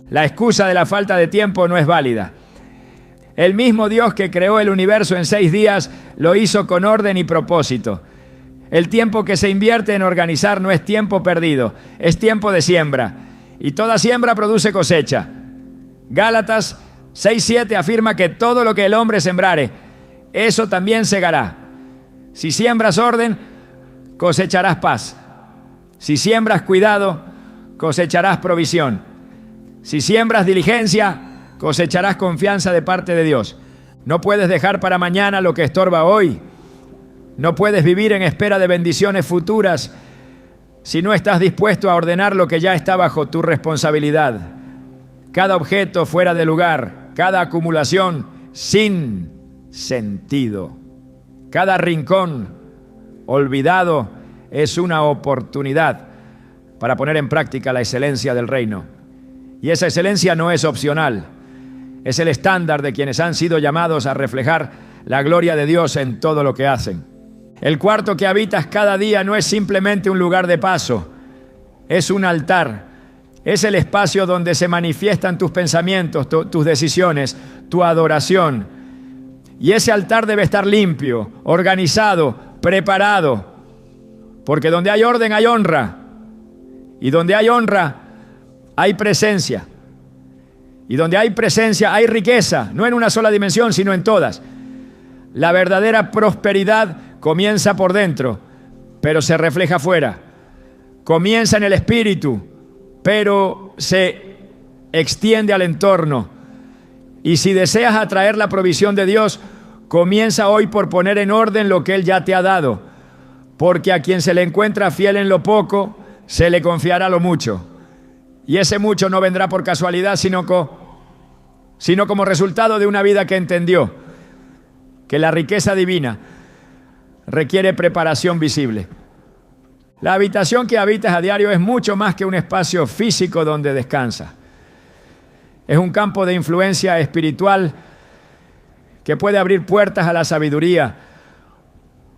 Speaker 1: La excusa de la falta de tiempo no es válida. El mismo Dios que creó el universo en 6 días lo hizo con orden y propósito. El tiempo que se invierte en organizar no es tiempo perdido, es tiempo de siembra. Y toda siembra produce cosecha. Gálatas 6:7 afirma que todo lo que el hombre sembrare, eso también segará. Si siembras orden, cosecharás paz. Si siembras cuidado, cosecharás provisión. Si siembras diligencia, cosecharás confianza de parte de Dios. No puedes dejar para mañana lo que estorba hoy. No puedes vivir en espera de bendiciones futuras si no estás dispuesto a ordenar lo que ya está bajo tu responsabilidad. Cada objeto fuera de lugar, cada acumulación sin sentido, cada rincón olvidado es una oportunidad para poner en práctica la excelencia del reino. Y esa excelencia no es opcional, es el estándar de quienes han sido llamados a reflejar la gloria de Dios en todo lo que hacen. El cuarto que habitas cada día no es simplemente un lugar de paso, es un altar. Es el espacio donde se manifiestan tus pensamientos, tus decisiones, tu adoración. Y ese altar debe estar limpio, organizado, preparado. Porque donde hay orden hay honra. Y donde hay honra hay presencia. Y donde hay presencia hay riqueza, no en una sola dimensión, sino en todas. La verdadera prosperidad comienza por dentro, pero se refleja afuera. Comienza en el espíritu, pero se extiende al entorno. Y si deseas atraer la provisión de Dios, Comienza hoy por poner en orden lo que Él ya te ha dado, porque a quien se le encuentra fiel en lo poco, se le confiará lo mucho. Y ese mucho no vendrá por casualidad, sino como resultado de una vida que entendió que la riqueza divina requiere preparación visible. La habitación que habitas a diario es mucho más que un espacio físico donde descansas. Es un campo de influencia espiritual que puede abrir puertas a la sabiduría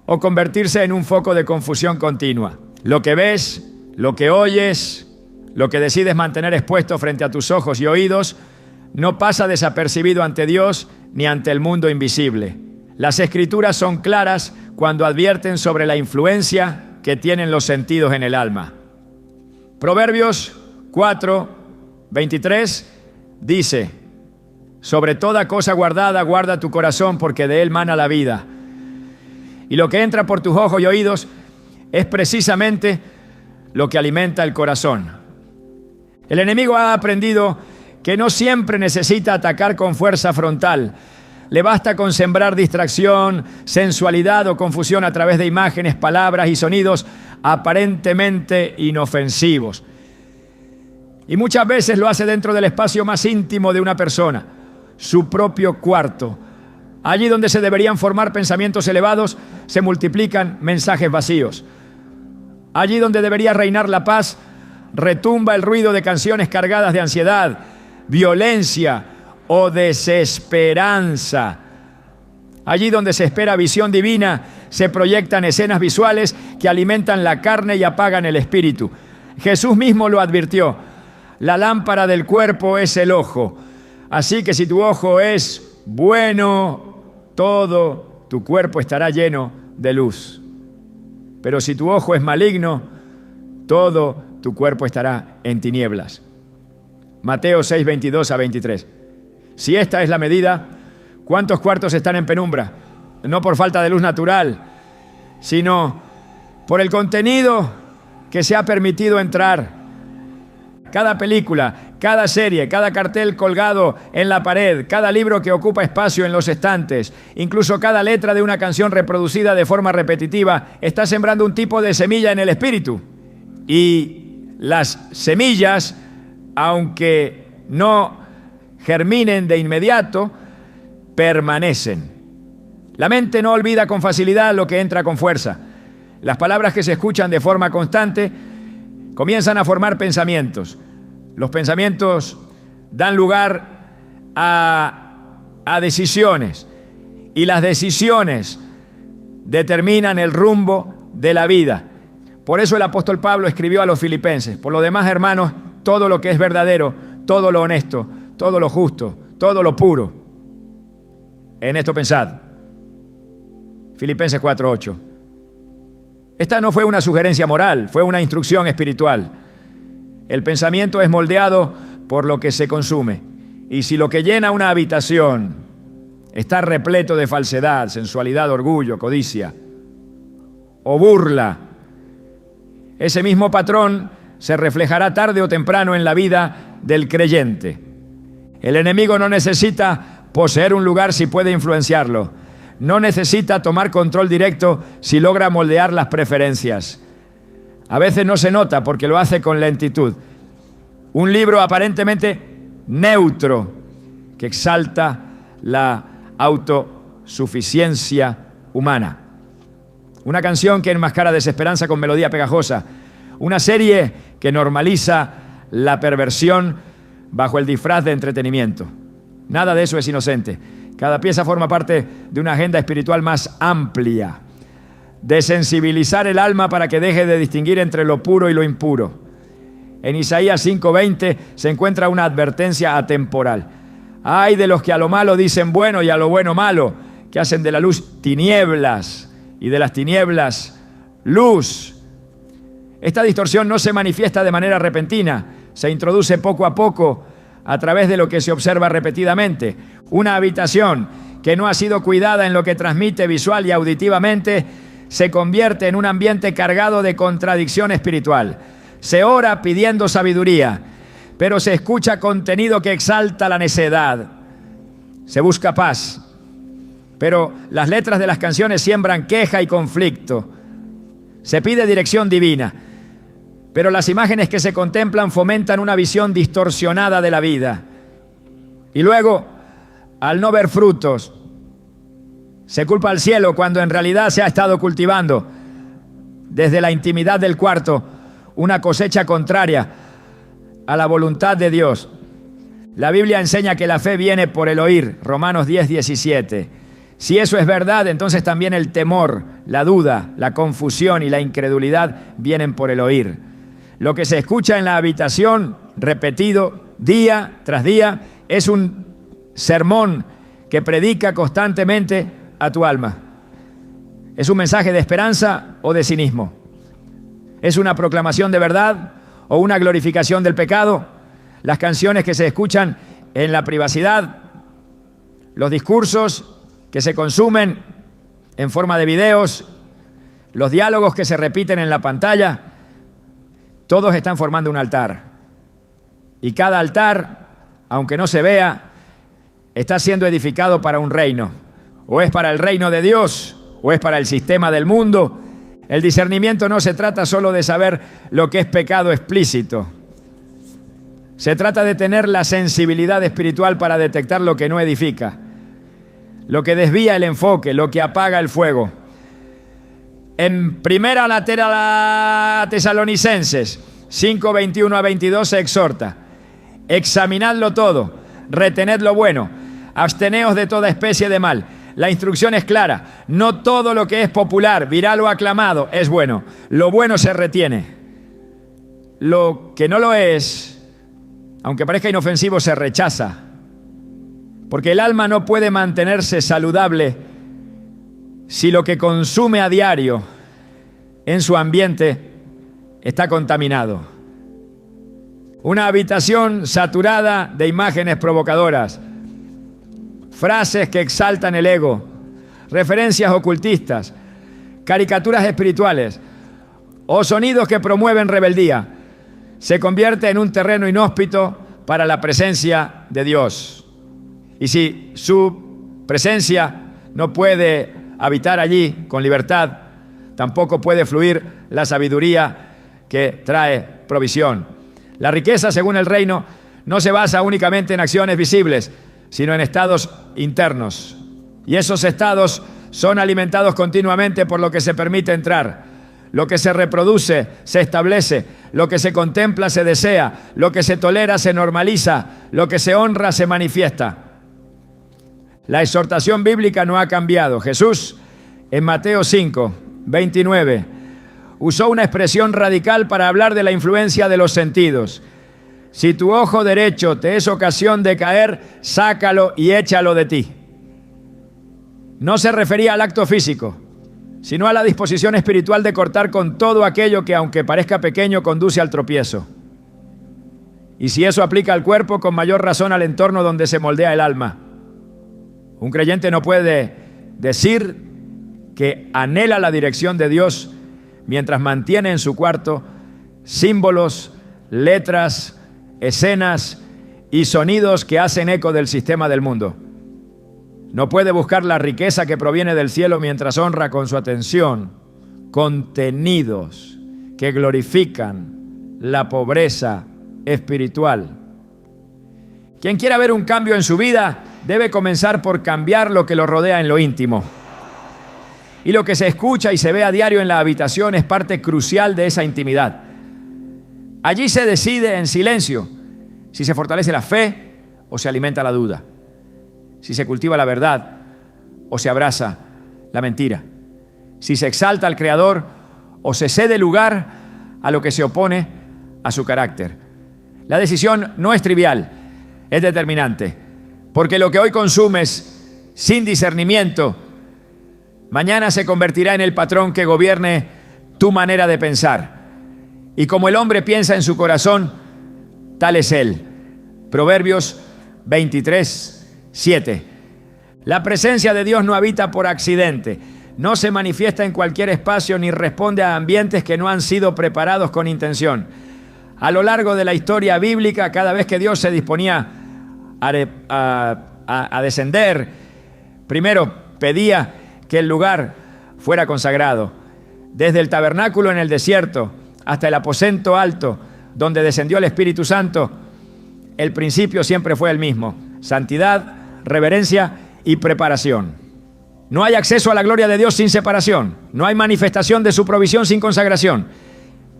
Speaker 1: o convertirse en un foco de confusión continua. Lo que ves, lo que oyes, lo que decides mantener expuesto frente a tus ojos y oídos, no pasa desapercibido ante Dios ni ante el mundo invisible. Las Escrituras son claras cuando advierten sobre la influencia que tienen los sentidos en el alma. Proverbios 4:23 dice: sobre toda cosa guardada, guarda tu corazón, porque de él mana la vida. Y lo que entra por tus ojos y oídos es precisamente lo que alimenta el corazón. El enemigo ha aprendido que no siempre necesita atacar con fuerza frontal. Le basta con sembrar distracción, sensualidad o confusión a través de imágenes, palabras y sonidos aparentemente inofensivos. Y muchas veces lo hace dentro del espacio más íntimo de una persona, su propio cuarto. Allí donde se deberían formar pensamientos elevados, se multiplican mensajes vacíos. Allí donde debería reinar la paz, retumba el ruido de canciones cargadas de ansiedad, violencia o desesperanza. Allí donde se espera visión divina, se proyectan escenas visuales que alimentan la carne y apagan el espíritu. Jesús mismo lo advirtió: la lámpara del cuerpo es el ojo. Así que si tu ojo es bueno, todo tu cuerpo estará lleno de luz. Pero si tu ojo es maligno, todo tu cuerpo estará en tinieblas. Mateo 6:22-23. Si esta es la medida, ¿cuántos cuartos están en penumbra? No por falta de luz natural, sino por el contenido que se ha permitido entrar. Cada película, cada serie, cada cartel colgado en la pared, cada libro que ocupa espacio en los estantes, incluso cada letra de una canción reproducida de forma repetitiva, está sembrando un tipo de semilla en el espíritu. Y las semillas, aunque no germinen de inmediato, permanecen. La mente no olvida con facilidad lo que entra con fuerza. Las palabras que se escuchan de forma constante comienzan a formar pensamientos. Los pensamientos dan lugar a decisiones, y las decisiones determinan el rumbo de la vida. Por eso el apóstol Pablo escribió a los filipenses: por lo demás, hermanos, todo lo que es verdadero, todo lo honesto, todo lo justo, todo lo puro, en esto pensad. Filipenses 4:8. Esta no fue una sugerencia moral, fue una instrucción espiritual. El pensamiento es moldeado por lo que se consume. Y si lo que llena una habitación está repleto de falsedad, sensualidad, orgullo, codicia o burla, ese mismo patrón se reflejará tarde o temprano en la vida del creyente. El enemigo no necesita poseer un lugar si puede influenciarlo. No necesita tomar control directo si logra moldear las preferencias. A veces no se nota porque lo hace con lentitud. Un libro aparentemente neutro que exalta la autosuficiencia humana. Una canción que enmascara desesperanza con melodía pegajosa. Una serie que normaliza la perversión bajo el disfraz de entretenimiento. Nada de eso es inocente. Cada pieza forma parte de una agenda espiritual más amplia, de sensibilizar el alma para que deje de distinguir entre lo puro y lo impuro. En Isaías 5:20 se encuentra una advertencia atemporal. Ay de los que a lo malo dicen bueno y a lo bueno malo, que hacen de la luz tinieblas y de las tinieblas luz. Esta distorsión no se manifiesta de manera repentina, se introduce poco a poco a través de lo que se observa repetidamente. Una habitación que no ha sido cuidada en lo que transmite visual y auditivamente se convierte en un ambiente cargado de contradicción espiritual. Se ora pidiendo sabiduría, pero se escucha contenido que exalta la necedad. Se busca paz, Pero las letras de las canciones siembran queja y conflicto. Se pide dirección divina, pero las imágenes que se contemplan fomentan una visión distorsionada de la vida. Y luego, al no ver frutos, se culpa al cielo cuando en realidad se ha estado cultivando desde la intimidad del cuarto una cosecha contraria a la voluntad de Dios. La Biblia enseña que la fe viene por el oír, Romanos 10:17. Si eso es verdad, entonces también el temor, la duda, la confusión y la incredulidad vienen por el oír. Lo que se escucha en la habitación, repetido día tras día, es un sermón que predica constantemente a tu alma. ¿Es un mensaje de esperanza o de cinismo? ¿Es una proclamación de verdad o una glorificación del pecado? Las canciones que se escuchan en la privacidad, los discursos que se consumen en forma de videos, los diálogos que se repiten en la pantalla, todos están formando un altar. Y cada altar, aunque no se vea, está siendo edificado para un reino. O es para el reino de Dios, o es para el sistema del mundo. El discernimiento no se trata solo de saber lo que es pecado explícito. Se trata de tener la sensibilidad espiritual para detectar lo que no edifica, lo que desvía el enfoque, lo que apaga el fuego. En primera Tesalonicenses 5:21-22 se exhorta: examinadlo todo, retened lo bueno, absteneos de toda especie de mal. La instrucción es clara: no todo lo que es popular, viral o aclamado es bueno. Lo bueno se retiene. Lo que no lo es, aunque parezca inofensivo, se rechaza. Porque el alma no puede mantenerse saludable si lo que consume a diario en su ambiente está contaminado. Una habitación saturada de imágenes provocadoras, frases que exaltan el ego, referencias ocultistas, caricaturas espirituales o sonidos que promueven rebeldía, se convierte en un terreno inhóspito para la presencia de Dios. Y si su presencia no puede habitar allí con libertad, tampoco puede fluir la sabiduría que trae provisión. La riqueza, según el reino, no se basa únicamente en acciones visibles, sino en estados internos. Y esos estados son alimentados continuamente por lo que se permite entrar. Lo que se reproduce se establece, lo que se contempla se desea, lo que se tolera se normaliza, lo que se honra se manifiesta. La exhortación bíblica no ha cambiado. Jesús, en Mateo 5:29, usó una expresión radical para hablar de la influencia de los sentidos. Si tu ojo derecho te es ocasión de caer, sácalo y échalo de ti. No se refería al acto físico, sino a la disposición espiritual de cortar con todo aquello que, aunque parezca pequeño, conduce al tropiezo. Y si eso aplica al cuerpo, con mayor razón al entorno donde se moldea el alma. Un creyente no puede decir que anhela la dirección de Dios mientras mantiene en su cuarto símbolos, letras, escenas y sonidos que hacen eco del sistema del mundo. No puede buscar la riqueza que proviene del cielo mientras honra con su atención contenidos que glorifican la pobreza espiritual. Quien quiera ver un cambio en su vida debe comenzar por cambiar lo que lo rodea en lo íntimo. Y lo que se escucha y se ve a diario en la habitación es parte crucial de esa intimidad. Allí se decide en silencio si se fortalece la fe o se alimenta la duda, si se cultiva la verdad o se abraza la mentira, si se exalta al Creador o se cede lugar a lo que se opone a su carácter. La decisión no es trivial, es determinante. Porque lo que hoy consumes sin discernimiento, mañana se convertirá en el patrón que gobierne tu manera de pensar. Y como el hombre piensa en su corazón, tal es él. Proverbios 23:7. La presencia de Dios no habita por accidente, no se manifiesta en cualquier espacio ni responde a ambientes que no han sido preparados con intención. A lo largo de la historia bíblica, cada vez que Dios se disponía a descender, primero pedía que el lugar fuera consagrado. Desde el tabernáculo en el desierto hasta el aposento alto donde descendió el Espíritu Santo, el principio siempre fue el mismo: santidad, reverencia y preparación. No hay acceso a la gloria de Dios sin separación. No hay manifestación de su provisión sin consagración.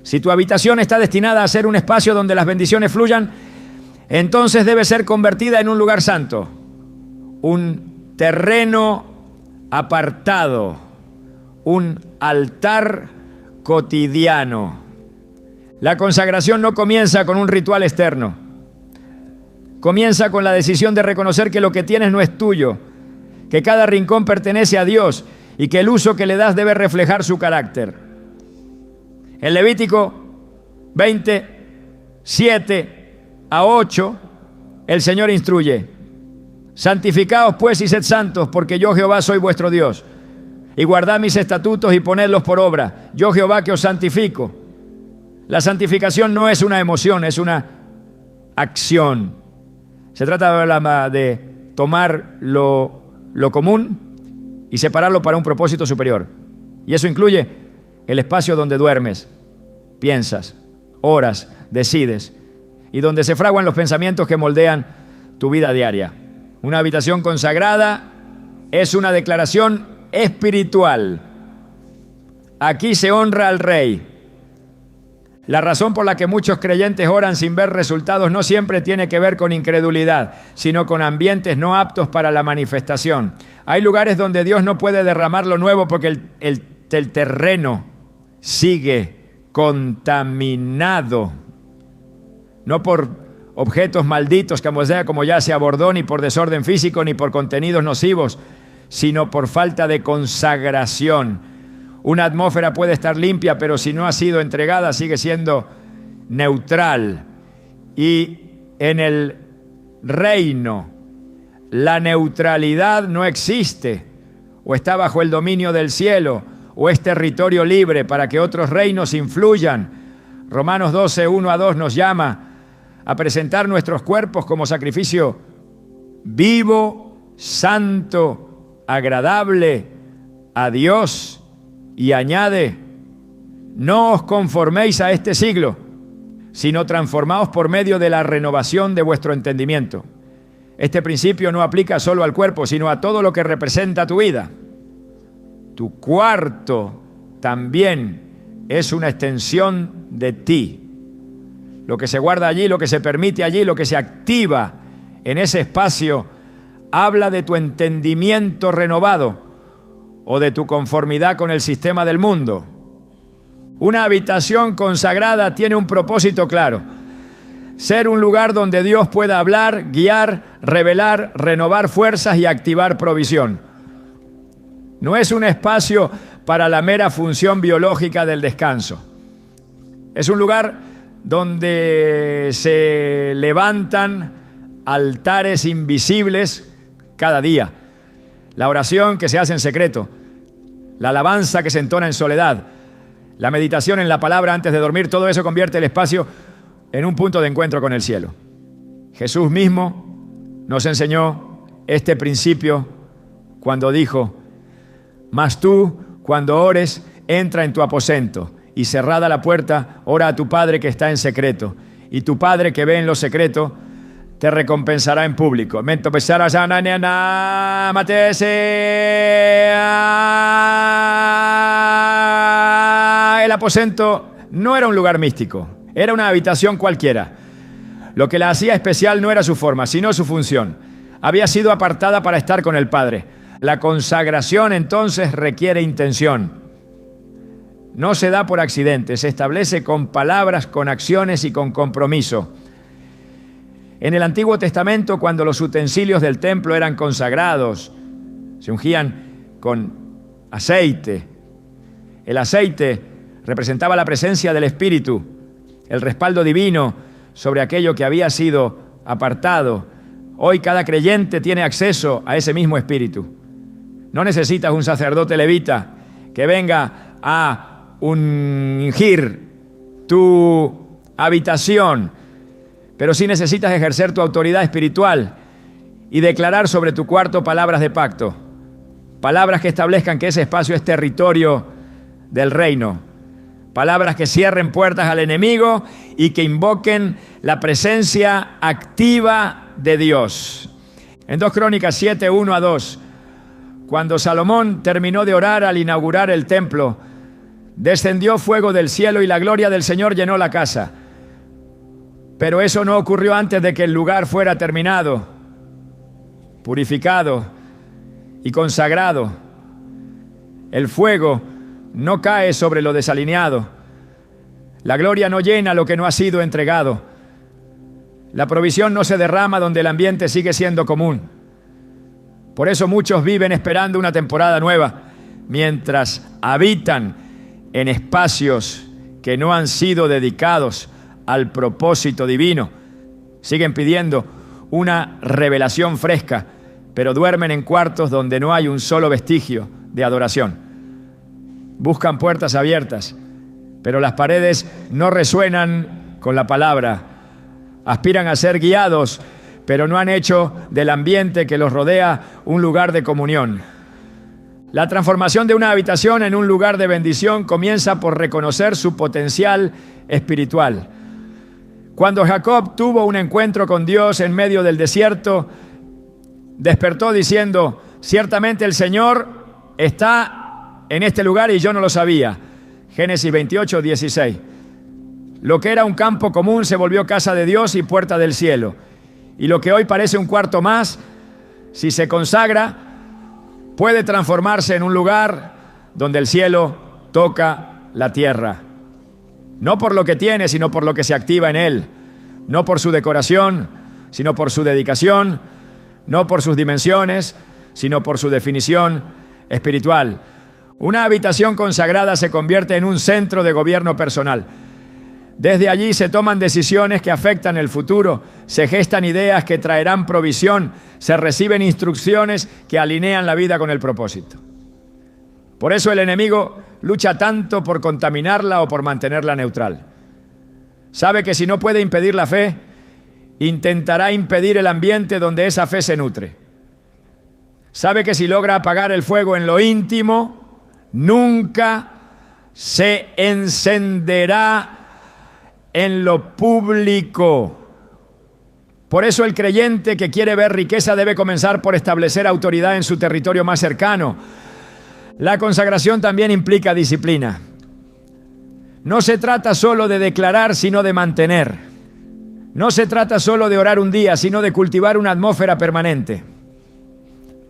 Speaker 1: Si tu habitación está destinada a ser un espacio donde las bendiciones fluyan, entonces debe ser convertida en un lugar santo, un terreno apartado, un altar cotidiano. La consagración no comienza con un ritual externo. Comienza con la decisión de reconocer que lo que tienes no es tuyo, que cada rincón pertenece a Dios y que el uso que le das debe reflejar su carácter. En Levítico 20, 7 a 8, el Señor instruye: santificaos pues y sed santos, porque yo Jehová soy vuestro Dios. Y guardad mis estatutos y ponedlos por obra. Yo Jehová que os santifico. La santificación no es una emoción, es una acción. Se trata de tomar lo común y separarlo para un propósito superior. Y eso incluye el espacio donde duermes, piensas, oras, decides, y donde se fraguan los pensamientos que moldean tu vida diaria. Una habitación consagrada es una declaración espiritual. Aquí se honra al Rey. La razón por la que muchos creyentes oran sin ver resultados no siempre tiene que ver con incredulidad, sino con ambientes no aptos para la manifestación. Hay lugares donde Dios no puede derramar lo nuevo porque el terreno sigue contaminado. No por objetos malditos, como ya se abordó, ni por desorden físico, ni por contenidos nocivos, sino por falta de consagración. Una atmósfera puede estar limpia, pero si no ha sido entregada, sigue siendo neutral. Y en el reino, la neutralidad no existe, o está bajo el dominio del cielo, o es territorio libre para que otros reinos influyan. Romanos 12, 1 a 2 nos llama a presentar nuestros cuerpos como sacrificio vivo, santo, agradable a Dios. Y añade: no os conforméis a este siglo, sino transformaos por medio de la renovación de vuestro entendimiento. Este principio no aplica solo al cuerpo, sino a todo lo que representa tu vida. Tu cuarto también es una extensión de ti. Lo que se guarda allí, lo que se permite allí, lo que se activa en ese espacio, habla de tu entendimiento renovado o de tu conformidad con el sistema del mundo. Una habitación consagrada tiene un propósito claro: ser un lugar donde Dios pueda hablar, guiar, revelar, renovar fuerzas y activar provisión. No es un espacio para la mera función biológica del descanso. Es un lugar donde se levantan altares invisibles cada día. La oración que se hace en secreto, la alabanza que se entona en soledad, la meditación en la palabra antes de dormir, todo eso convierte el espacio en un punto de encuentro con el cielo. Jesús mismo nos enseñó este principio cuando dijo: mas tú, cuando ores, entra en tu aposento y cerrada la puerta, ora a tu Padre que está en secreto, y tu Padre que ve en lo secreto te recompensará en público. El aposento no era un lugar místico, era una habitación cualquiera. Lo que la hacía especial no era su forma, sino su función. Había sido apartada para estar con el Padre. La consagración entonces requiere intención. No se da por accidente, se establece con palabras, con acciones y con compromiso. En el Antiguo Testamento, cuando los utensilios del templo eran consagrados, se ungían con aceite. El aceite representaba la presencia del Espíritu, el respaldo divino sobre aquello que había sido apartado. Hoy cada creyente tiene acceso a ese mismo Espíritu. No necesitas un sacerdote levita que venga a ungir tu habitación, pero sí necesitas ejercer tu autoridad espiritual y declarar sobre tu cuarto palabras de pacto. Palabras que establezcan que ese espacio es territorio del reino. Palabras que cierren puertas al enemigo y que invoquen la presencia activa de Dios. En 2 Crónicas 7, 1 a 2, cuando Salomón terminó de orar al inaugurar el templo, descendió fuego del cielo y la gloria del Señor llenó la casa. Pero eso no ocurrió antes de que el lugar fuera terminado, purificado y consagrado. El fuego no cae sobre lo desalineado. La gloria no llena lo que no ha sido entregado. La provisión no se derrama donde el ambiente sigue siendo común. Por eso muchos viven esperando una temporada nueva, mientras habitan en espacios que no han sido dedicados al propósito divino. Siguen pidiendo una revelación fresca, pero duermen en cuartos donde no hay un solo vestigio de adoración. Buscan puertas abiertas, pero las paredes no resuenan con la palabra. Aspiran a ser guiados, pero no han hecho del ambiente que los rodea un lugar de comunión. La transformación de una habitación en un lugar de bendición comienza por reconocer su potencial espiritual. Cuando Jacob tuvo un encuentro con Dios en medio del desierto, despertó diciendo: ciertamente el Señor está en este lugar y yo no lo sabía. Génesis 28, 16. Lo que era un campo común se volvió casa de Dios y puerta del cielo. Y lo que hoy parece un cuarto más, si se consagra, puede transformarse en un lugar donde el cielo toca la tierra. No por lo que tiene, sino por lo que se activa en él. No por su decoración, sino por su dedicación. No por sus dimensiones, sino por su definición espiritual. Una habitación consagrada se convierte en un centro de gobierno personal. Desde allí se toman decisiones que afectan el futuro, se gestan ideas que traerán provisión, se reciben instrucciones que alinean la vida con el propósito. Por eso el enemigo lucha tanto por contaminarla o por mantenerla neutral. Sabe que si no puede impedir la fe, intentará impedir el ambiente donde esa fe se nutre. Sabe que si logra apagar el fuego en lo íntimo, nunca se encenderá en lo público. Por eso el creyente que quiere ver riqueza debe comenzar por establecer autoridad en su territorio más cercano. La consagración también implica disciplina. No se trata solo de declarar, sino de mantener. No se trata solo de orar un día, sino de cultivar una atmósfera permanente.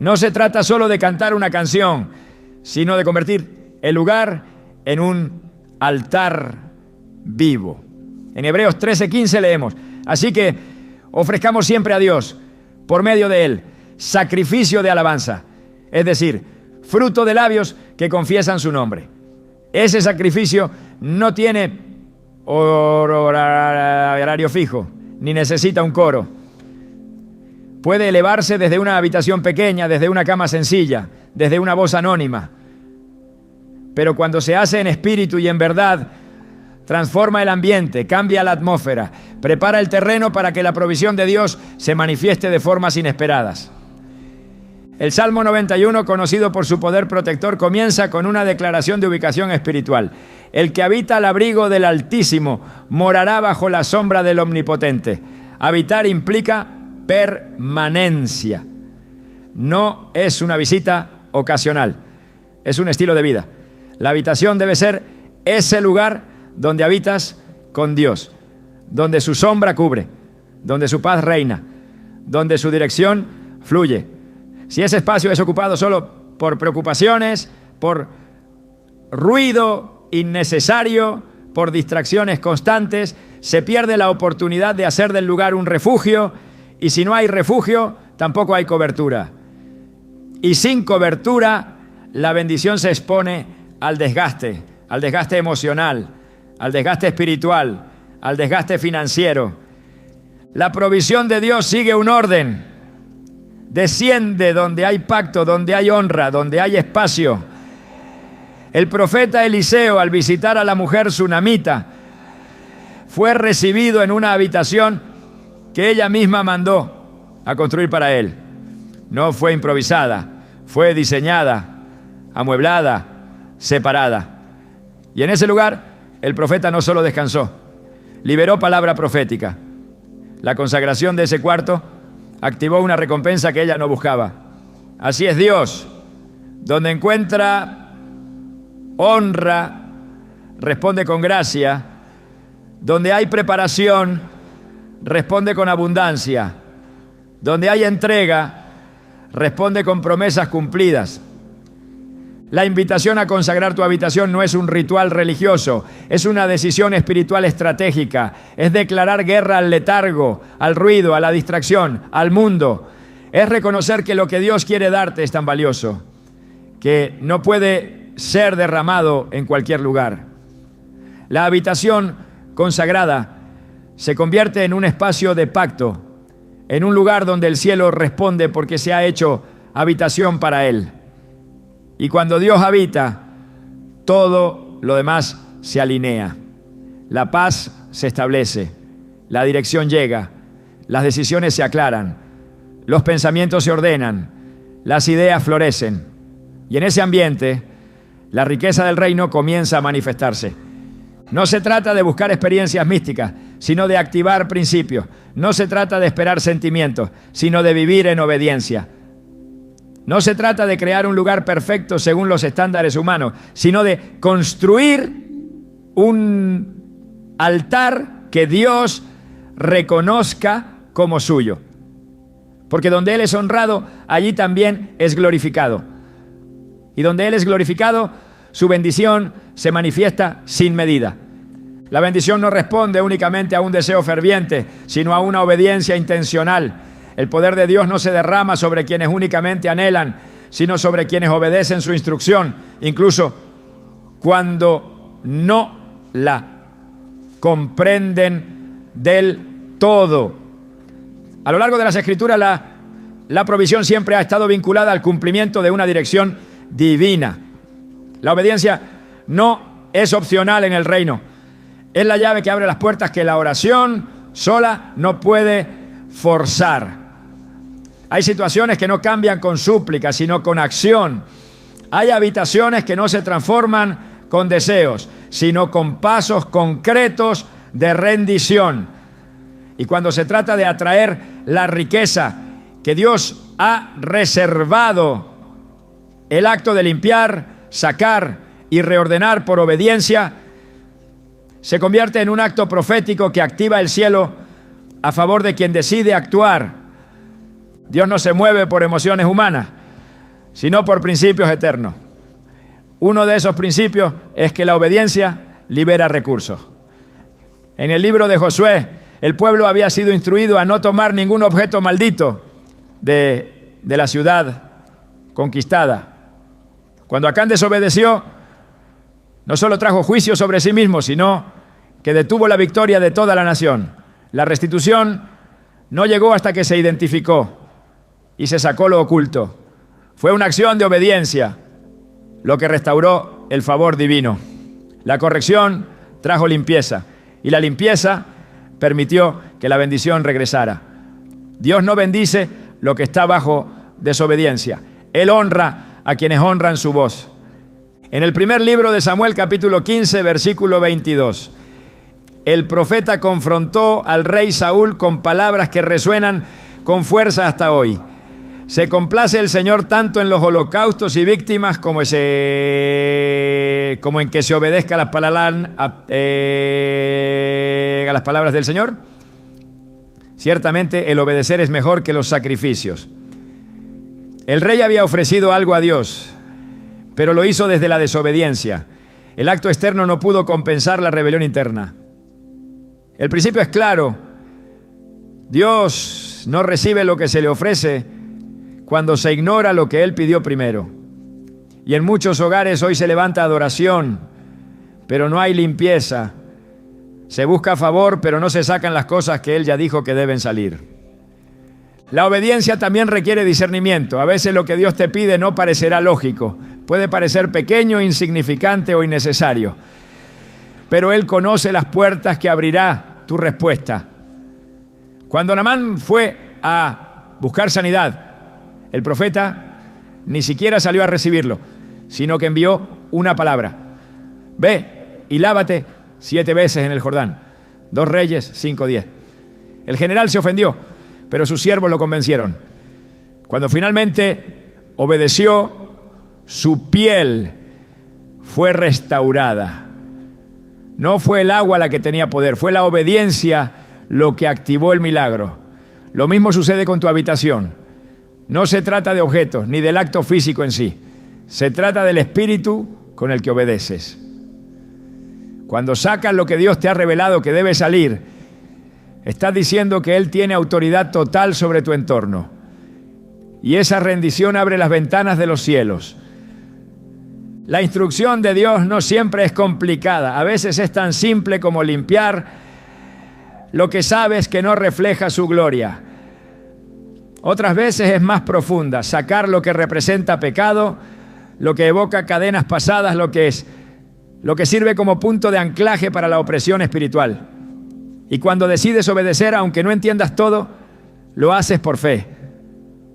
Speaker 1: No se trata solo de cantar una canción, sino de convertir el lugar en un altar vivo. En Hebreos 13:15 leemos: así que ofrezcamos siempre a Dios, por medio de Él, sacrificio de alabanza, es decir, fruto de labios que confiesan su nombre. Ese sacrificio no tiene horario fijo, ni necesita un coro. Puede elevarse desde una habitación pequeña, desde una cama sencilla, desde una voz anónima. Pero cuando se hace en espíritu y en verdad, transforma el ambiente, cambia la atmósfera, prepara el terreno para que la provisión de Dios se manifieste de formas inesperadas. El Salmo 91, conocido por su poder protector, comienza con una declaración de ubicación espiritual. El que habita al abrigo del Altísimo morará bajo la sombra del Omnipotente. Habitar implica permanencia. No es una visita ocasional, es un estilo de vida. La habitación debe ser ese lugar donde habitas con Dios, donde su sombra cubre, donde su paz reina, donde su dirección fluye. Si ese espacio es ocupado solo por preocupaciones, por ruido innecesario, por distracciones constantes, se pierde la oportunidad de hacer del lugar un refugio, y si no hay refugio, tampoco hay cobertura. Y sin cobertura, la bendición se expone al desgaste emocional, al desgaste espiritual, al desgaste financiero. La provisión de Dios sigue un orden. Desciende donde hay pacto, donde hay honra, donde hay espacio. El profeta Eliseo, al visitar a la mujer sunamita, fue recibido en una habitación que ella misma mandó a construir para él. No fue improvisada, fue diseñada, amueblada, separada. Y en ese lugar el profeta no solo descansó, liberó palabra profética. La consagración de ese cuarto activó una recompensa que ella no buscaba. Así es Dios, donde encuentra honra, responde con gracia. Donde hay preparación, responde con abundancia. Donde hay entrega, responde con promesas cumplidas. La invitación a consagrar tu habitación no es un ritual religioso, es una decisión espiritual estratégica. Es declarar guerra al letargo, al ruido, a la distracción, al mundo. Es reconocer que lo que Dios quiere darte es tan valioso que no puede ser derramado en cualquier lugar. La habitación consagrada se convierte en un espacio de pacto, en un lugar donde el cielo responde porque se ha hecho habitación para Él. Y cuando Dios habita, todo lo demás se alinea. La paz se establece, la dirección llega, las decisiones se aclaran, los pensamientos se ordenan, las ideas florecen. Y en ese ambiente, la riqueza del reino comienza a manifestarse. No se trata de buscar experiencias místicas, sino de activar principios. No se trata de esperar sentimientos, sino de vivir en obediencia. No se trata de crear un lugar perfecto según los estándares humanos, sino de construir un altar que Dios reconozca como suyo. Porque donde Él es honrado, allí también es glorificado. Y donde Él es glorificado, su bendición se manifiesta sin medida. La bendición no responde únicamente a un deseo ferviente, sino a una obediencia intencional. El poder de Dios no se derrama sobre quienes únicamente anhelan, sino sobre quienes obedecen su instrucción, incluso cuando no la comprenden del todo. A lo largo de las Escrituras, la provisión siempre ha estado vinculada al cumplimiento de una dirección divina. La obediencia no es opcional en el reino. Es la llave que abre las puertas que la oración sola no puede forzar. Hay situaciones que no cambian con súplica, sino con acción. Hay habitaciones que no se transforman con deseos, sino con pasos concretos de rendición. Y cuando se trata de atraer la riqueza que Dios ha reservado, el acto de limpiar, sacar y reordenar por obediencia se convierte en un acto profético que activa el cielo a favor de quien decide actuar. Dios no se mueve por emociones humanas, sino por principios eternos. Uno de esos principios es que la obediencia libera recursos. En el libro de Josué, el pueblo había sido instruido a no tomar ningún objeto maldito de la ciudad conquistada. Cuando Acán desobedeció, no solo trajo juicio sobre sí mismo, sino que detuvo la victoria de toda la nación. La restitución no llegó hasta que se identificó y se sacó lo oculto. Fue una acción de obediencia lo que restauró el favor divino. La corrección trajo limpieza y la limpieza permitió que la bendición regresara. Dios no bendice lo que está bajo desobediencia. Él honra a quienes honran su voz. En el primer libro de Samuel, capítulo 15, versículo 22, el profeta confrontó al rey Saúl con palabras que resuenan con fuerza hasta hoy. Se complace el Señor tanto en los holocaustos y víctimas como en que se obedezca a las palabras del Señor. Ciertamente el obedecer es mejor que los sacrificios. El rey había ofrecido algo a Dios, pero lo hizo desde la desobediencia. El acto externo no pudo compensar la rebelión interna. El principio es claro. Dios no recibe lo que se le ofrece cuando se ignora lo que Él pidió primero. Y en muchos hogares hoy se levanta adoración, pero no hay limpieza. Se busca favor, pero no se sacan las cosas que Él ya dijo que deben salir. La obediencia también requiere discernimiento. A veces lo que Dios te pide no parecerá lógico. Puede parecer pequeño, insignificante o innecesario. Pero Él conoce las puertas que abrirá tu respuesta. Cuando Naamán fue a buscar sanidad, el profeta ni siquiera salió a recibirlo, sino que envió una palabra: ve y lávate 7 veces en el Jordán. 2 Reyes 5:10. El general se ofendió, pero sus siervos lo convencieron. Cuando finalmente obedeció, su piel fue restaurada. No fue el agua la que tenía poder, fue la obediencia lo que activó el milagro. Lo mismo sucede con tu habitación. No se trata de objetos ni del acto físico en sí. Se trata del espíritu con el que obedeces. Cuando sacas lo que Dios te ha revelado que debe salir, estás diciendo que Él tiene autoridad total sobre tu entorno. Y esa rendición abre las ventanas de los cielos. La instrucción de Dios no siempre es complicada. A veces es tan simple como limpiar lo que sabes que no refleja su gloria. Otras veces es más profunda, sacar lo que representa pecado, lo que evoca cadenas pasadas, lo que sirve como punto de anclaje para la opresión espiritual. Y cuando decides obedecer, aunque no entiendas todo, lo haces por fe.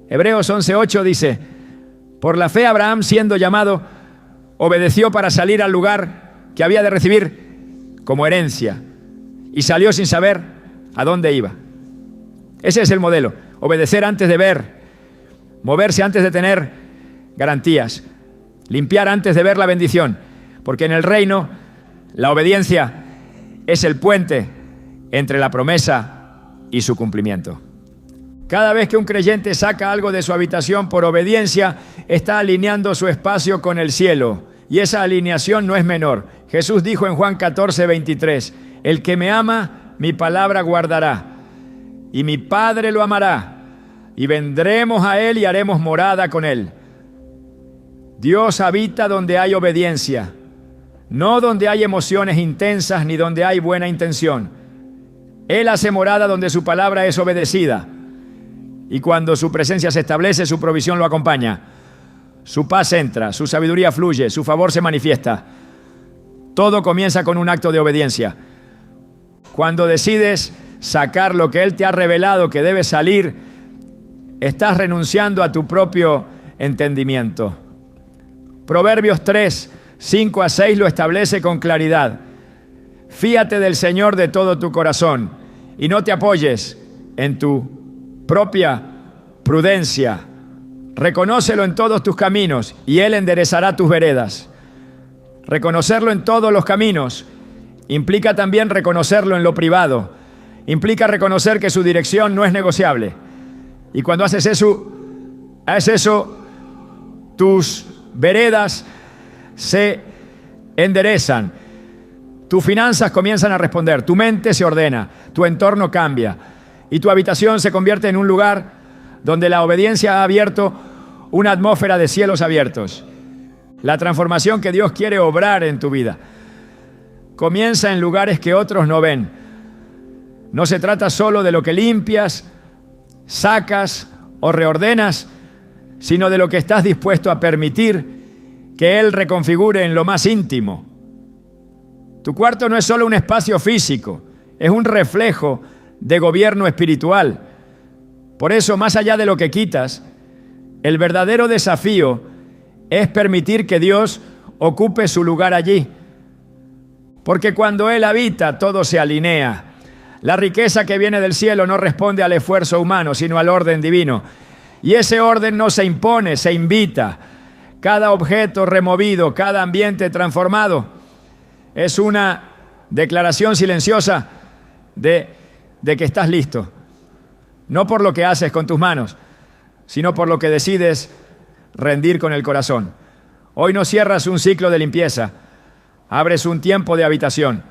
Speaker 1: Hebreos 11:8 dice: por la fe Abraham, siendo llamado, obedeció para salir al lugar que había de recibir como herencia, y salió sin saber a dónde iba. Ese es el modelo: obedecer antes de ver, moverse antes de tener garantías, limpiar antes de ver la bendición, porque en el reino la obediencia es el puente entre la promesa y su cumplimiento. Cada vez que un creyente saca algo de su habitación por obediencia, está alineando su espacio con el cielo, y esa alineación no es menor. Jesús dijo en Juan 14:23: el que me ama, mi palabra guardará, y mi Padre lo amará, y vendremos a Él y haremos morada con Él. Dios habita donde hay obediencia, no donde hay emociones intensas ni donde hay buena intención. Él hace morada donde su palabra es obedecida. Y cuando su presencia se establece, su provisión lo acompaña. Su paz entra, su sabiduría fluye, su favor se manifiesta. Todo comienza con un acto de obediencia. Cuando decides sacar lo que Él te ha revelado que debe salir, estás renunciando a tu propio entendimiento. Proverbios 3:5-6 lo establece con claridad. Fíate del Señor de todo tu corazón y no te apoyes en tu propia prudencia. Reconócelo en todos tus caminos y Él enderezará tus veredas. Reconocerlo en todos los caminos implica también reconocerlo en lo privado. Implica reconocer que su dirección no es negociable. Y cuando haces eso, tus veredas se enderezan. Tus finanzas comienzan a responder, tu mente se ordena, tu entorno cambia y tu habitación se convierte en un lugar donde la obediencia ha abierto una atmósfera de cielos abiertos. La transformación que Dios quiere obrar en tu vida comienza en lugares que otros no ven. No se trata solo de lo que limpias, sacas o reordenas, sino de lo que estás dispuesto a permitir que Él reconfigure en lo más íntimo. Tu cuarto no es solo un espacio físico, es un reflejo de gobierno espiritual. Por eso, más allá de lo que quitas, el verdadero desafío es permitir que Dios ocupe su lugar allí. Porque cuando Él habita, todo se alinea. La riqueza que viene del cielo no responde al esfuerzo humano, sino al orden divino. Y ese orden no se impone, se invita. Cada objeto removido, cada ambiente transformado, es una declaración silenciosa de que estás listo. No por lo que haces con tus manos, sino por lo que decides rendir con el corazón. Hoy no cierras un ciclo de limpieza, abres un tiempo de habitación,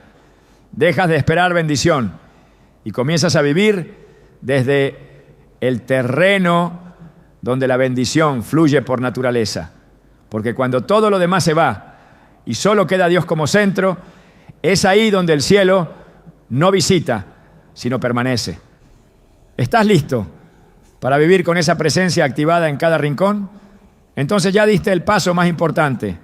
Speaker 1: dejas de esperar bendición y comienzas a vivir desde el terreno donde la bendición fluye por naturaleza. Porque cuando todo lo demás se va y solo queda Dios como centro, es ahí donde el cielo no visita, sino permanece. ¿Estás listo para vivir con esa presencia activada en cada rincón? Entonces ya diste el paso más importante.